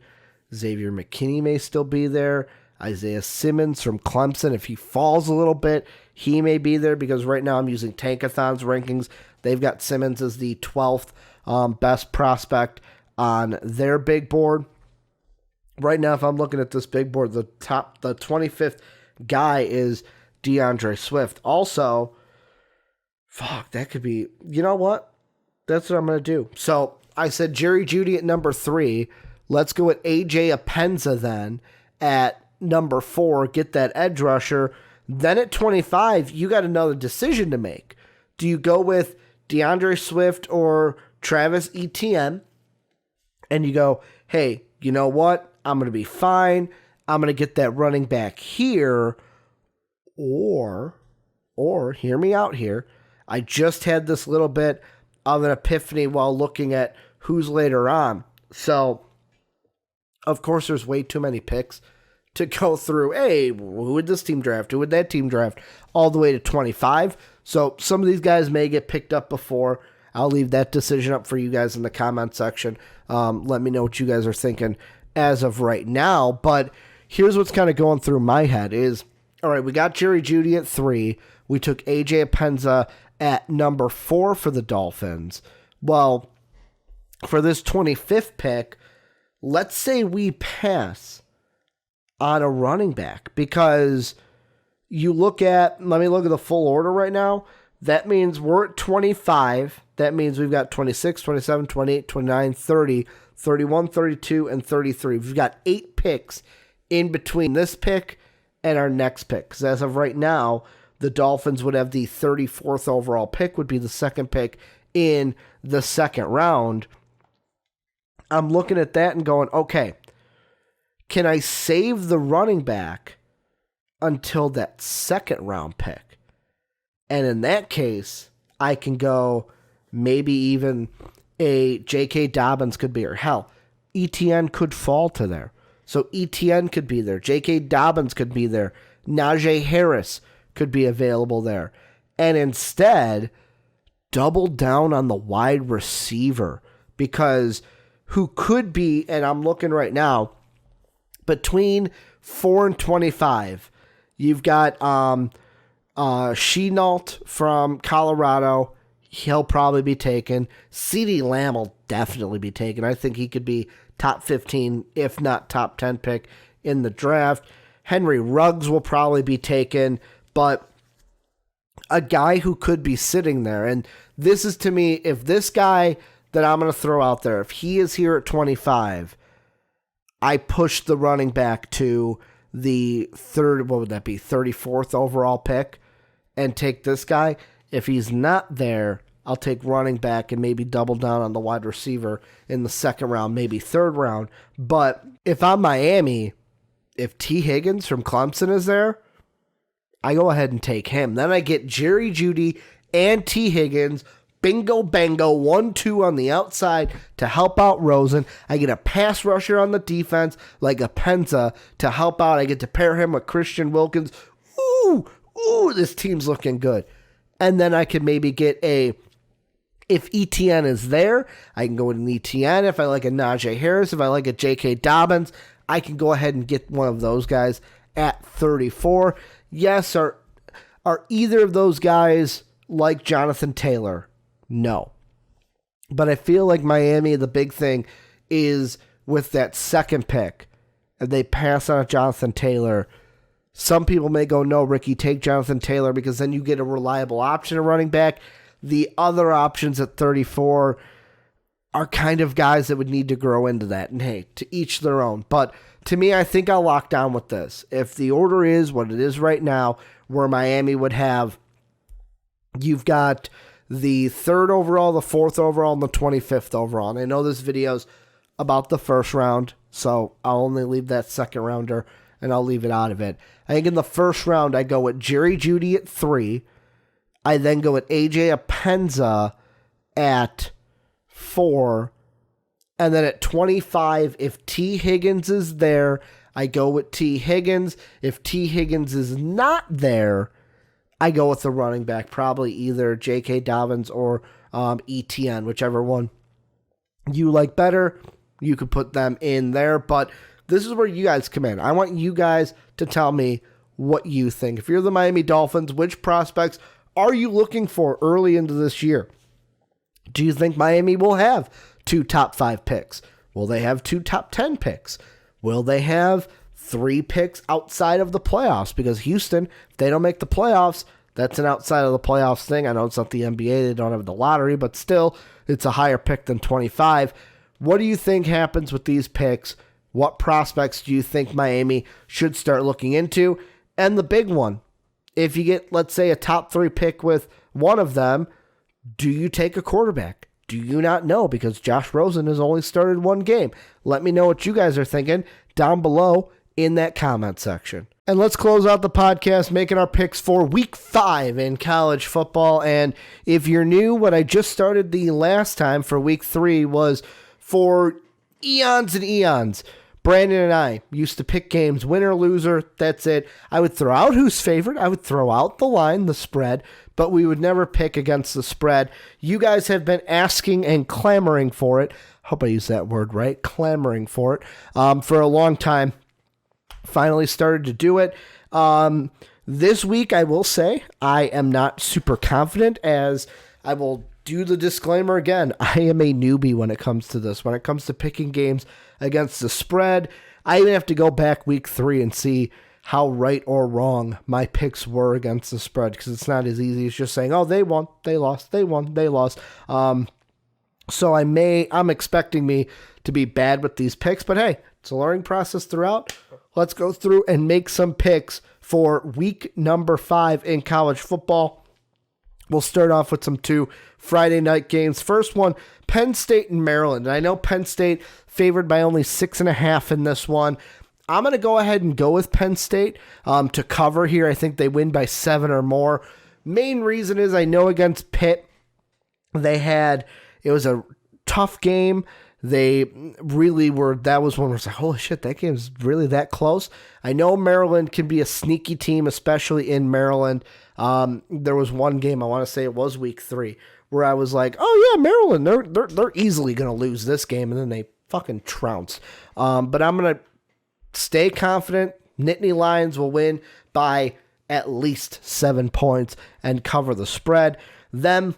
Xavier McKinney may still be there. Isaiah Simmons from Clemson, if he falls a little bit, he may be there because right now I'm using Tankathon's rankings. They've got Simmons as the 12th best prospect on their big board. Right now, if I'm looking at this big board, the 25th guy is DeAndre Swift. Also, that could be, you know what? That's what I'm going to do. So I said Jerry Jeudy at number 3. Let's go at AJ Epenza then at number 4. Get that edge rusher. Then at 25, you got another decision to make. Do you go with DeAndre Swift or Travis Etienne? And you go, hey, you know what? I'm going to be fine. I'm going to get that running back here. Or hear me out here. I just had this little bit of an epiphany while looking at who's later on. So, of course, there's way too many picks to go through. Hey, who would this team draft? Who would that team draft? All the way to 25. So some of these guys may get picked up before. I'll leave that decision up for you guys in the comment section. Let me know what you guys are thinking as of right now. But here's what's kind of going through my head is, all right, we got Jerry Jeudy at 3. We took AJ Epenza at number 4 for the Dolphins. Well, for this 25th pick, let's say we pass on a running back because let me look at the full order right now. That means we're at 25. That means we've got 26, 27, 28, 29, 30, 31, 32, and 33. We've got 8 picks in between this pick and our next pick. Because as of right now, the Dolphins would have the 34th overall pick, would be the second pick in the second round. I'm looking at that and going, okay, can I save the running back until that second round pick? And in that case, I can go maybe even a J.K. Dobbins could be, or hell, ETN could fall to there. So ETN could be there. J.K. Dobbins could be there. Najee Harris could be available there. And instead, double down on the wide receiver because who could be, and I'm looking right now, between 4 and 25, you've got Shenault from Colorado. He'll probably be taken. CeeDee Lamb will definitely be taken. I think he could be top 15, if not top 10 pick in the draft. Henry Ruggs will probably be taken, but a guy who could be sitting there, and this is to me, if this guy that I'm going to throw out there, if he is here at 25, I push the running back to the 34th overall pick and take this guy. If he's not there, I'll take running back and maybe double down on the wide receiver in the second round, maybe third round. But if I'm Miami, if T. Higgins from Clemson is there, I go ahead and take him. Then I get Jerry Jeudy and T. Higgins, bingo bango, 1-2 on the outside to help out Rosen. I get a pass rusher on the defense like a Penza to help out. I get to pair him with Christian Wilkins. Ooh, this team's looking good. And then I could maybe get if ETN is there, I can go with an ETN. If I like a Najee Harris, if I like a J.K. Dobbins, I can go ahead and get one of those guys at 34. Yes, are either of those guys like Jonathan Taylor? No. But I feel like Miami, the big thing is with that second pick, and they pass on Jonathan Taylor. Some people may go, no, Ricky, take Jonathan Taylor because then you get a reliable option of running back. The other options at 34 are kind of guys that would need to grow into that. And hey, to each their own. But to me, I think I'll lock down with this. If the order is what it is right now, where Miami would have, you've got the 3rd overall, the 4th overall, and the 25th overall. And I know this video's about the first round, so I'll only leave that second rounder and I'll leave it out of it. I think in the first round, I go with Jerry Jeudy at 3. I then go with AJ Epenza at 4. And then at 25, if T. Higgins is there, I go with T. Higgins. If T. Higgins is not there, I go with the running back, probably either J.K. Dobbins or ETN, whichever one you like better. You could put them in there, but this is where you guys come in. I want you guys to tell me what you think. If you're the Miami Dolphins, which prospects are you looking for early into this year? Do you think Miami will have 2 top 5 picks? Will they have 2 top 10 picks? Will they have 3 picks outside of the playoffs? Because Houston, if they don't make the playoffs, that's an outside of the playoffs thing. I know it's not the NBA, they don't have the lottery, but still, it's a higher pick than 25. What do you think happens with these picks? What prospects do you think Miami should start looking into? And the big one, if you get, let's say, a top 3 pick with one of them, do you take a quarterback? Do you not know? Because Josh Rosen has only started 1 game. Let me know what you guys are thinking down below in that comment section. And let's close out the podcast making our picks for week 5 in college football. And if you're new, what I just started the last time for week 3 was for eons and eons. Brandon and I used to pick games, winner, loser, that's it. I would throw out who's favorite. I would throw out the line, the spread, but we would never pick against the spread. You guys have been asking and clamoring for it. Hope I used that word right, clamoring for it, for a long time. Finally started to do it. This week, I will say, I am not super confident, as I will do the disclaimer again. I am a newbie when it comes to this. When it comes to picking games against the spread, I even have to go back week 3 and see how right or wrong my picks were against the spread, because it's not as easy as just saying, oh, they won, they lost, they won, they lost. So I'm expecting me to be bad with these picks, but hey, it's a learning process throughout. Let's go through and make some picks for week number 5 in college football. We'll start off with some 2 Friday night games. First one, Penn State and Maryland. And I know Penn State favored by only 6.5 in this one. I'm going to go ahead and go with Penn State to cover here. I think they win by 7 or more. Main reason is I know against Pitt, it was a tough game. They really were, that was one where it's like, holy shit, that game's really that close. I know Maryland can be a sneaky team, especially in Maryland. There was one game, I want to say it was week 3, where I was like, oh yeah, Maryland, they're easily going to lose this game, and then they fucking trounce. But I'm going to stay confident. Nittany Lions will win by at least 7 points and cover the spread. Then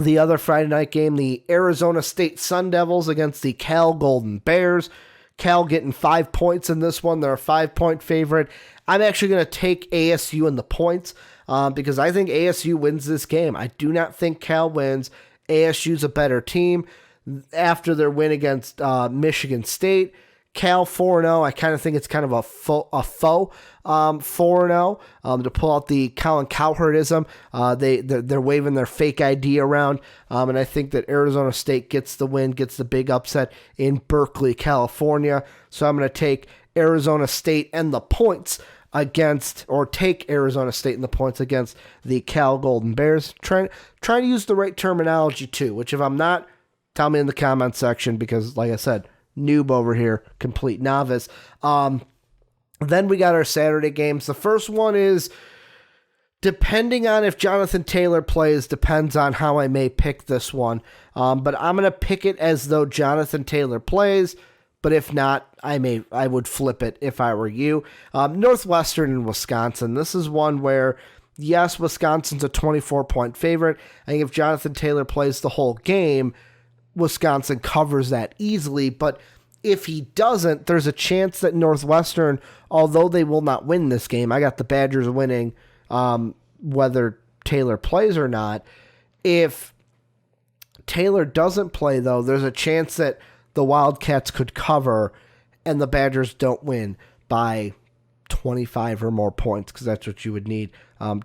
the other Friday night game, the Arizona State Sun Devils against the Cal Golden Bears. Cal getting 5 points in this one. They're a 5-point favorite. I'm actually going to take ASU in the points because I think ASU wins this game. I do not think Cal wins. ASU's a better team. After their win against Michigan State, Cal 4-0. I kind of think it's kind of a faux 4-0 to pull out the Colin Cowherdism. They're waving their fake ID around, and I think that Arizona State gets the win, gets the big upset in Berkeley, California. So I'm going to take Arizona State and the points take Arizona State and the points against the Cal Golden Bears. Trying to use the right terminology too, which if I'm not, tell me in the comment section, because like I said, noob over here, complete novice. Then we got our Saturday games. The first one is, depending on if Jonathan Taylor plays, depends on how I may pick this one. But I'm going to pick it as though Jonathan Taylor plays, but if not, I would flip it if I were you. Northwestern and Wisconsin. This is one where, yes, Wisconsin's a 24-point favorite. I think if Jonathan Taylor plays the whole game, Wisconsin covers that easily, but if he doesn't, there's a chance that Northwestern, although they will not win this game, I got the Badgers winning whether Taylor plays or not. If Taylor doesn't play, though, there's a chance that the Wildcats could cover and the Badgers don't win by 25 or more points, because that's what you would need,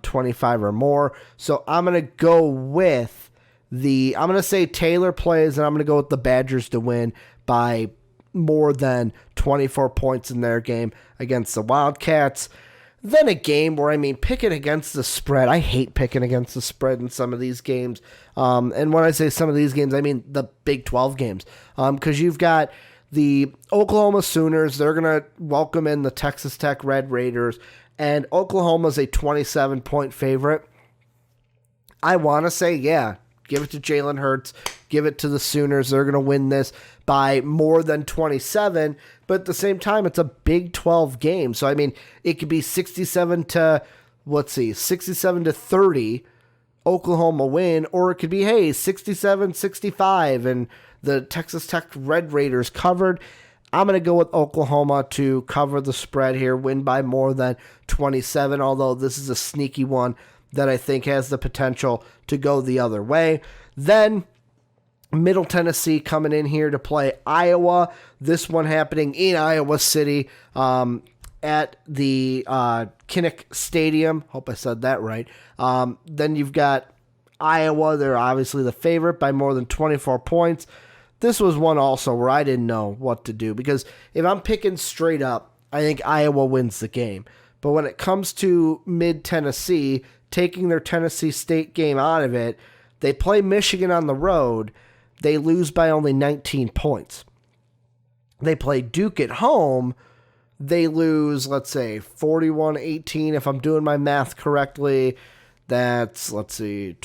25 or more. So I'm going to go with I'm going to say Taylor plays, and I'm going to go with the Badgers to win by more than 24 points in their game against the Wildcats. Then a game where, picking against the spread. I hate picking against the spread in some of these games. And when I say some of these games, I mean the Big 12 games. Because you've got the Oklahoma Sooners. They're going to welcome in the Texas Tech Red Raiders. And Oklahoma's a 27-point favorite. I want to say, yeah, give it to Jalen Hurts. Give it to the Sooners. They're going to win this by more than 27, but at the same time, it's a Big 12 game. So, I mean, it could be 67 to 30, Oklahoma win, or it could be, hey, 67-65, and the Texas Tech Red Raiders covered. I'm going to go with Oklahoma to cover the spread here, win by more than 27, although this is a sneaky one that I think has the potential to go the other way. Then Middle Tennessee coming in here to play Iowa. This one happening in Iowa City at the Kinnick Stadium. Hope I said that right. Then you've got Iowa. They're obviously the favorite by more than 24 points. This was one also where I didn't know what to do, because if I'm picking straight up, I think Iowa wins the game. But when it comes to mid-Tennessee, taking their Tennessee State game out of it, they play Michigan on the road. They lose by only 19 points. They play Duke at home. They lose, let's say, 41-18. If I'm doing my math correctly, that's, let's see,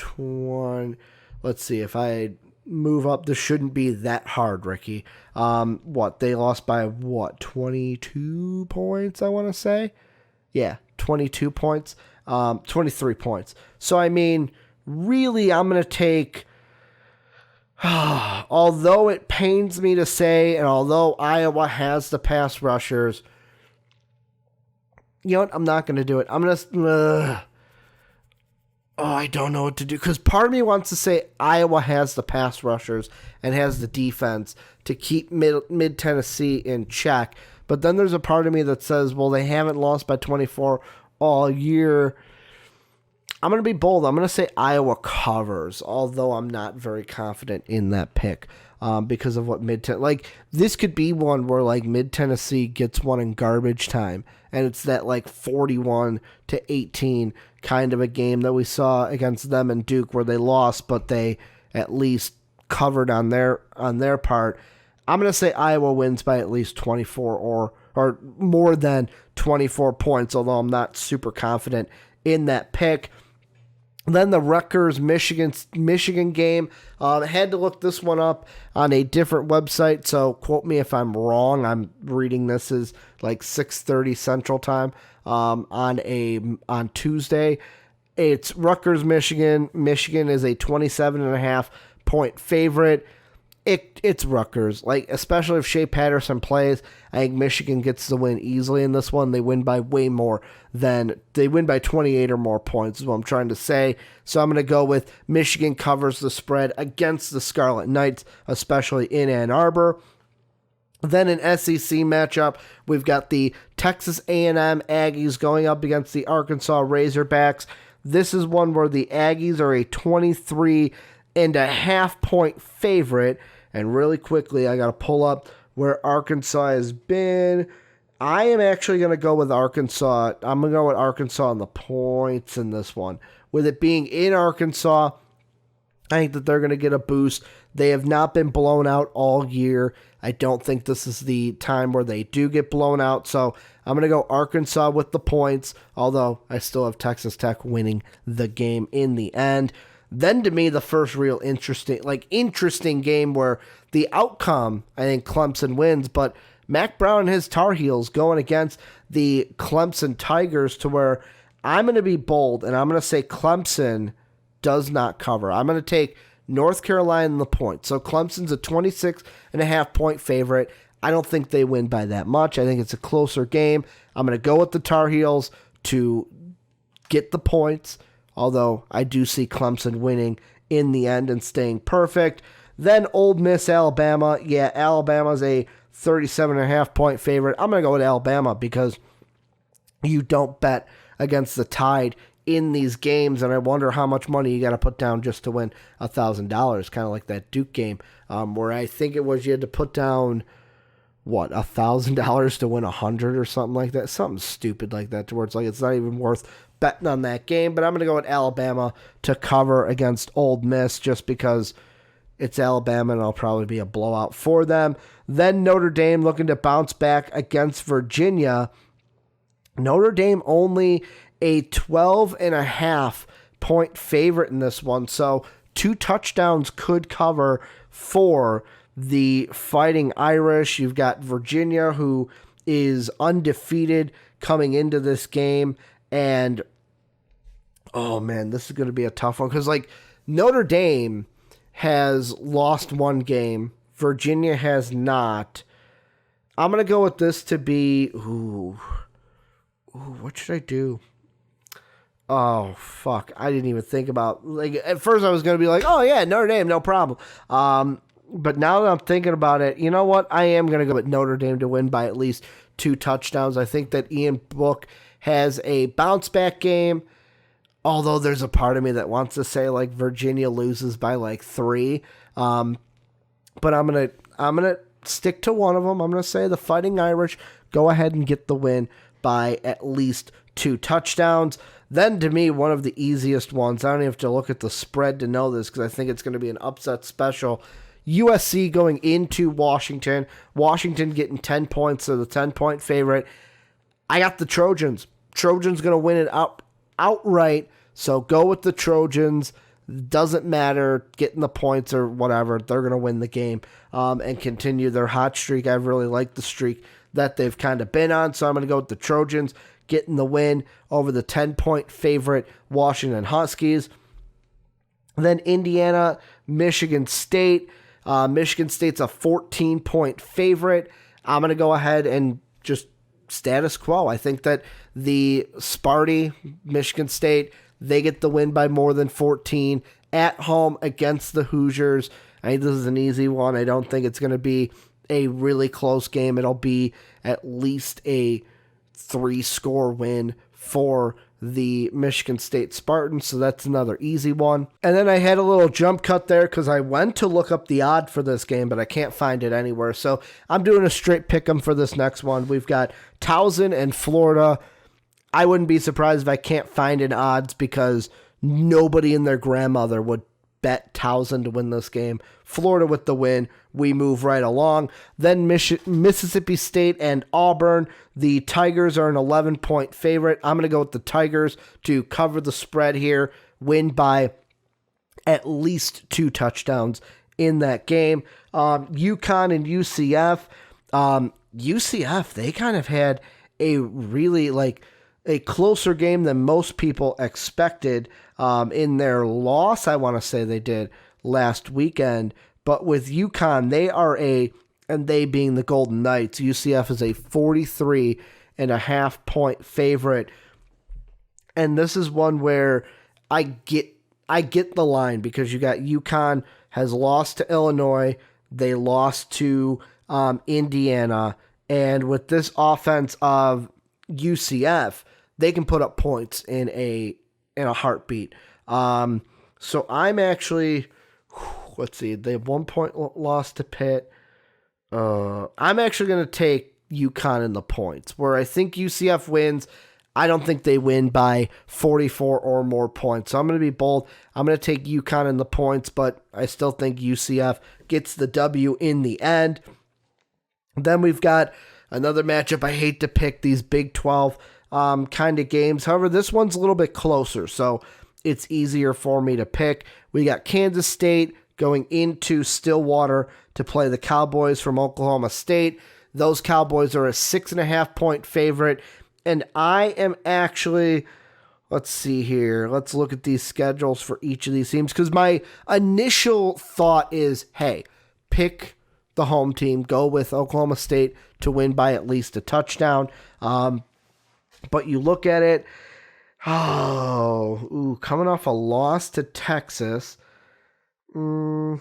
if I move up, this shouldn't be that hard, Ricky. They lost by 22 points, I want to say? Yeah, 22 points, 23 points. So, I mean, really, I'm going to take, although it pains me to say, and although Iowa has the pass rushers, you know what? I'm not going to do it. I'm going to, I don't know what to do, because part of me wants to say Iowa has the pass rushers and has the defense to keep mid-Tennessee in check. But then there's a part of me that says, well, they haven't lost by 24 all year. I'm going to be bold. I'm going to say Iowa covers, although I'm not very confident in that pick because of what this could be one where like mid-Tennessee gets one in garbage time, and it's that like 41-18 kind of a game that we saw against them and Duke where they lost, but they at least covered on their part. I'm going to say Iowa wins by at least 24 or more than 24 points, although I'm not super confident in that pick. Then the Rutgers-Michigan game. I had to look this one up on a different website, so quote me if I'm wrong. I'm reading this as like 6:30 Central Time on Tuesday. It's Rutgers-Michigan. Michigan is a 27.5 point favorite. It's Rutgers, especially if Shea Patterson plays. I think Michigan gets the win easily in this one. They win by 28 or more points is what I'm trying to say. So I'm going to go with Michigan covers the spread against the Scarlet Knights, especially in Ann Arbor. Then an SEC matchup, we've got the Texas A&M Aggies going up against the Arkansas Razorbacks. This is one where the Aggies are a 23.5 point favorite. And really quickly, I got to pull up where Arkansas has been. I am actually going to go with Arkansas. I'm going to go with Arkansas on the points in this one. With it being in Arkansas, I think that they're going to get a boost. They have not been blown out all year. I don't think this is the time where they do get blown out. So I'm going to go Arkansas with the points, although I still have Texas Tech winning the game in the end. Then to me, the first real interesting game where the outcome, I think Clemson wins, but Mac Brown and his Tar Heels going against the Clemson Tigers, to where I'm going to be bold and I'm going to say Clemson does not cover. I'm going to take North Carolina in the point. So Clemson's a 26.5 point favorite. I don't think they win by that much. I think it's a closer game. I'm going to go with the Tar Heels to get the points, although I do see Clemson winning in the end and staying perfect. Then Ole Miss, Alabama. Yeah, Alabama's a 37.5 point favorite. I'm going to go with Alabama because you don't bet against the Tide in these games, and I wonder how much money you got to put down just to win $1,000, kind of like that Duke game, where I think it was you had to put down, $1,000 to win 100 or something like that, something stupid like that, to where it's like it's not even worth betting on that game. But I'm going to go with Alabama to cover against Ole Miss just because it's Alabama and it'll probably be a blowout for them. Then Notre Dame looking to bounce back against Virginia. Notre Dame only a 12.5 point favorite in this one, so 2 touchdowns could cover for the Fighting Irish. You've got Virginia, who is undefeated coming into this game. And, oh man, this is going to be a tough one. Because, like, Notre Dame has lost one game. Virginia has not. I'm going to go with this to be... Ooh, what should I do? Oh, fuck. I didn't even think about... Like, at first I was going to be like, oh, yeah, Notre Dame, no problem. But now that I'm thinking about it, you know what? I am going to go with Notre Dame to win by at least 2 touchdowns. I think that Ian Book has a bounce-back game, although there's a part of me that wants to say, like, Virginia loses by, like, 3. But I'm gonna stick to one of them. I'm going to say the Fighting Irish go ahead and get the win by at least 2 touchdowns. Then, to me, one of the easiest ones, I don't even have to look at the spread to know this because I think it's going to be an upset special. USC going into Washington. Washington getting 10 points, so the 10-point favorite. I got the Trojans. Trojans going to win it outright, so go with the Trojans. Doesn't matter getting the points or whatever. They're going to win the game and continue their hot streak. I really like the streak that they've kind of been on, so I'm going to go with the Trojans getting the win over the 10-point favorite Washington Huskies. Then Indiana, Michigan State. Michigan State's a 14-point favorite. I'm going to go ahead and just status quo. I think that the Sparty, Michigan State, they get the win by more than 14 at home against the Hoosiers. I think this is an easy one. I don't think it's going to be a really close game. It'll be at least a 3-score win for the Michigan State Spartans, so that's another easy one. And then I had a little jump cut there because I went to look up the odd for this game, but I can't find it anywhere. So I'm doing a straight pick 'em for this next one. We've got Towson and Florida. I wouldn't be surprised if I can't find an odds because nobody and their grandmother would bet Towson to win this game. Florida with the win. We move right along. Then Mississippi State and Auburn. The Tigers are an 11-point favorite. I'm going to go with the Tigers to cover the spread here. Win by at least 2 touchdowns in that game. UConn and UCF. UCF, they kind of had a really a closer game than most people expected in their loss, I want to say they did last weekend. But with UConn, they being the Golden Knights, UCF is a 43.5-point favorite. And this is one where I get the line because you got UConn has lost to Illinois. They lost to Indiana. And with this offense of UCF, they can put up points in a heartbeat. So I'm actually, let's see, they have 1-point loss to Pitt. I'm actually going to take UConn in the points, where I think UCF wins. I don't think they win by 44 or more points. So I'm going to be bold. I'm going to take UConn in the points, but I still think UCF gets the W in the end. Then we've got another matchup. I hate to pick these Big 12 kind of games. However, this one's a little bit closer, so it's easier for me to pick. We got Kansas State going into Stillwater to play the Cowboys from Oklahoma State. Those Cowboys are a 6.5-point favorite, and I am actually, let's see here. Let's look at these schedules for each of these teams, because my initial thought is, hey, pick the home team, go with Oklahoma State to win by at least a touchdown. But you look at it, coming off a loss to Texas, I'm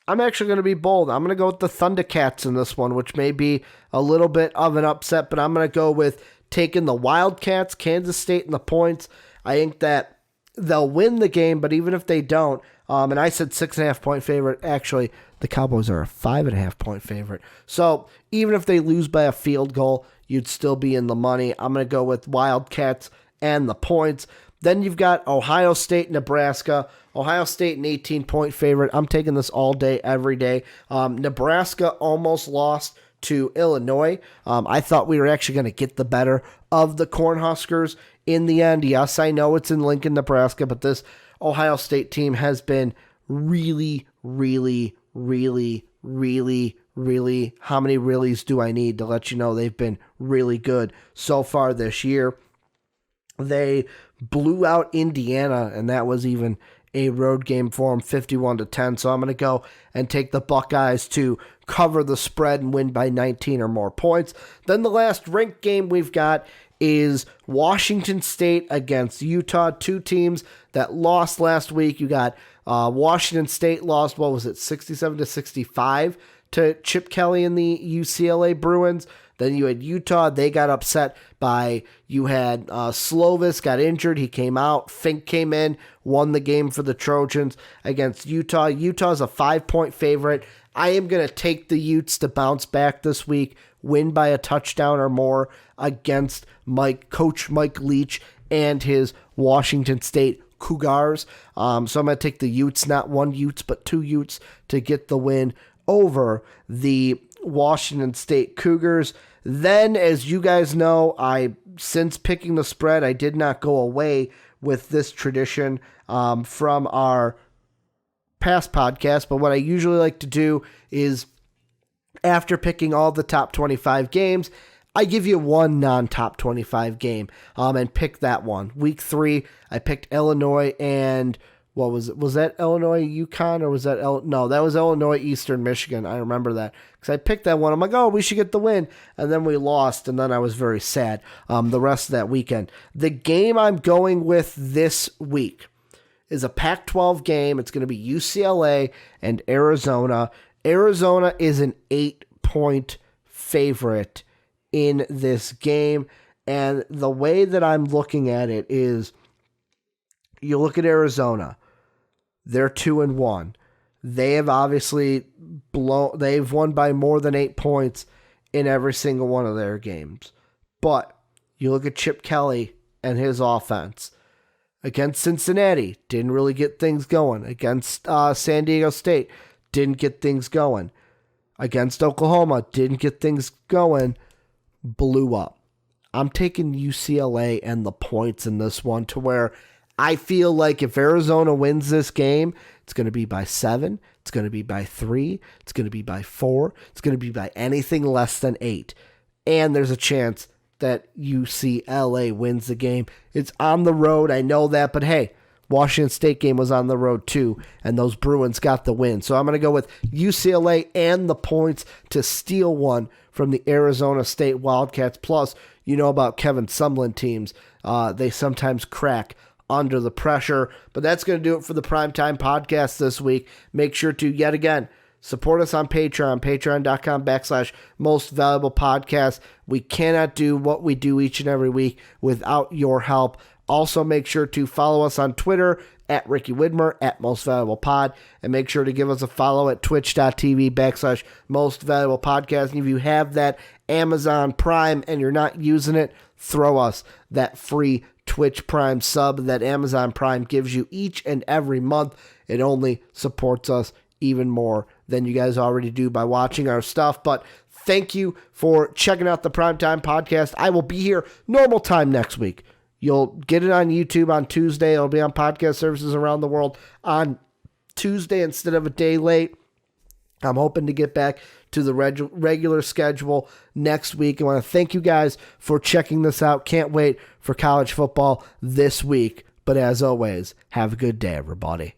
actually going to be bold. I'm going to go with the Thundercats in this one, which may be a little bit of an upset, but I'm going to go with taking the Wildcats, Kansas State, and the points. I think that they'll win the game, but even if they don't, and I said 6.5-point favorite, actually, the Cowboys are a 5.5-point favorite. So even if they lose by a field goal, you'd still be in the money. I'm going to go with Wildcats and the points. Then you've got Ohio State, Nebraska. Ohio State, an 18-point favorite. I'm taking this all day, every day. Nebraska almost lost to Illinois. I thought we were actually going to get the better of the Cornhuskers in the end. Yes, I know it's in Lincoln, Nebraska, but this Ohio State team has been really, really, really really, how many reallys do I need to let you know they've been really good so far this year? They blew out Indiana, and that was even a road game for them, 51-10. So I'm going to go and take the Buckeyes to cover the spread and win by 19 or more points. Then the last ranked game we've got is Washington State against Utah, two teams that lost last week. You got Washington State lost, 67-65 to Chip Kelly and the UCLA Bruins. Then you had Utah. They got upset by, you had Slovis got injured. He came out. Fink came in, won the game for the Trojans against Utah. Utah's a 5-point favorite. I am going to take the Utes to bounce back this week, win by a touchdown or more against Coach Mike Leach and his Washington State Cougars. So I'm going to take the Utes, not one Utes, but two Utes, to get the win over the Washington State Cougars. Then, as you guys know, since picking the spread, I did not go away with this tradition from our past podcast, but what I usually like to do is, after picking all the top 25 games, I give you one non-top 25 game and pick that one. Week 3, I picked Illinois and what was it? Was that Illinois UConn, or was that no? That was Illinois Eastern Michigan. I remember that because I picked that one. I'm like, oh, we should get the win, and then we lost, and then I was very sad the rest of that weekend. The game I'm going with this week is a Pac-12 game. It's going to be UCLA and Arizona. Arizona is an 8-point favorite in this game, and the way that I'm looking at it is, you look at Arizona. They're 2-1. They have obviously they've won by more than 8 points in every single one of their games. But you look at Chip Kelly and his offense. Against Cincinnati, didn't really get things going. Against San Diego State, didn't get things going. Against Oklahoma, didn't get things going. Blew up. I'm taking UCLA and the points in this one, to where I feel like if Arizona wins this game, it's going to be by 7, it's going to be by 3, it's going to be by 4, it's going to be by anything less than 8. And there's a chance that UCLA wins the game. It's on the road, I know that, but hey, Washington State game was on the road too, and those Bruins got the win. So I'm going to go with UCLA and the points to steal one from the Arizona State Wildcats. Plus, you know about Kevin Sumlin teams. They sometimes crack under the pressure. But that's going to do it for the Primetime Podcast this week. Make sure to, yet again, support us on Patreon, patreon.com/mostvaluablepodcast. We cannot do what we do each and every week without your help. Also, make sure to follow us on Twitter at Ricky Widmer, at Most Valuable Pod, and make sure to give us a follow at twitch.tv/Most Valuable Podcast. And if you have that Amazon Prime and you're not using it, throw us that free Twitch Prime sub that Amazon Prime gives you each and every month. It only supports us even more than you guys already do by watching our stuff. But thank you for checking out the Primetime Podcast. I will be here normal time next week. You'll get it on YouTube on Tuesday. It'll be on podcast services around the world on Tuesday instead of a day late. I'm hoping to get back to the regular schedule next week. I want to thank you guys for checking this out. Can't wait for college football this week. But as always, have a good day, everybody.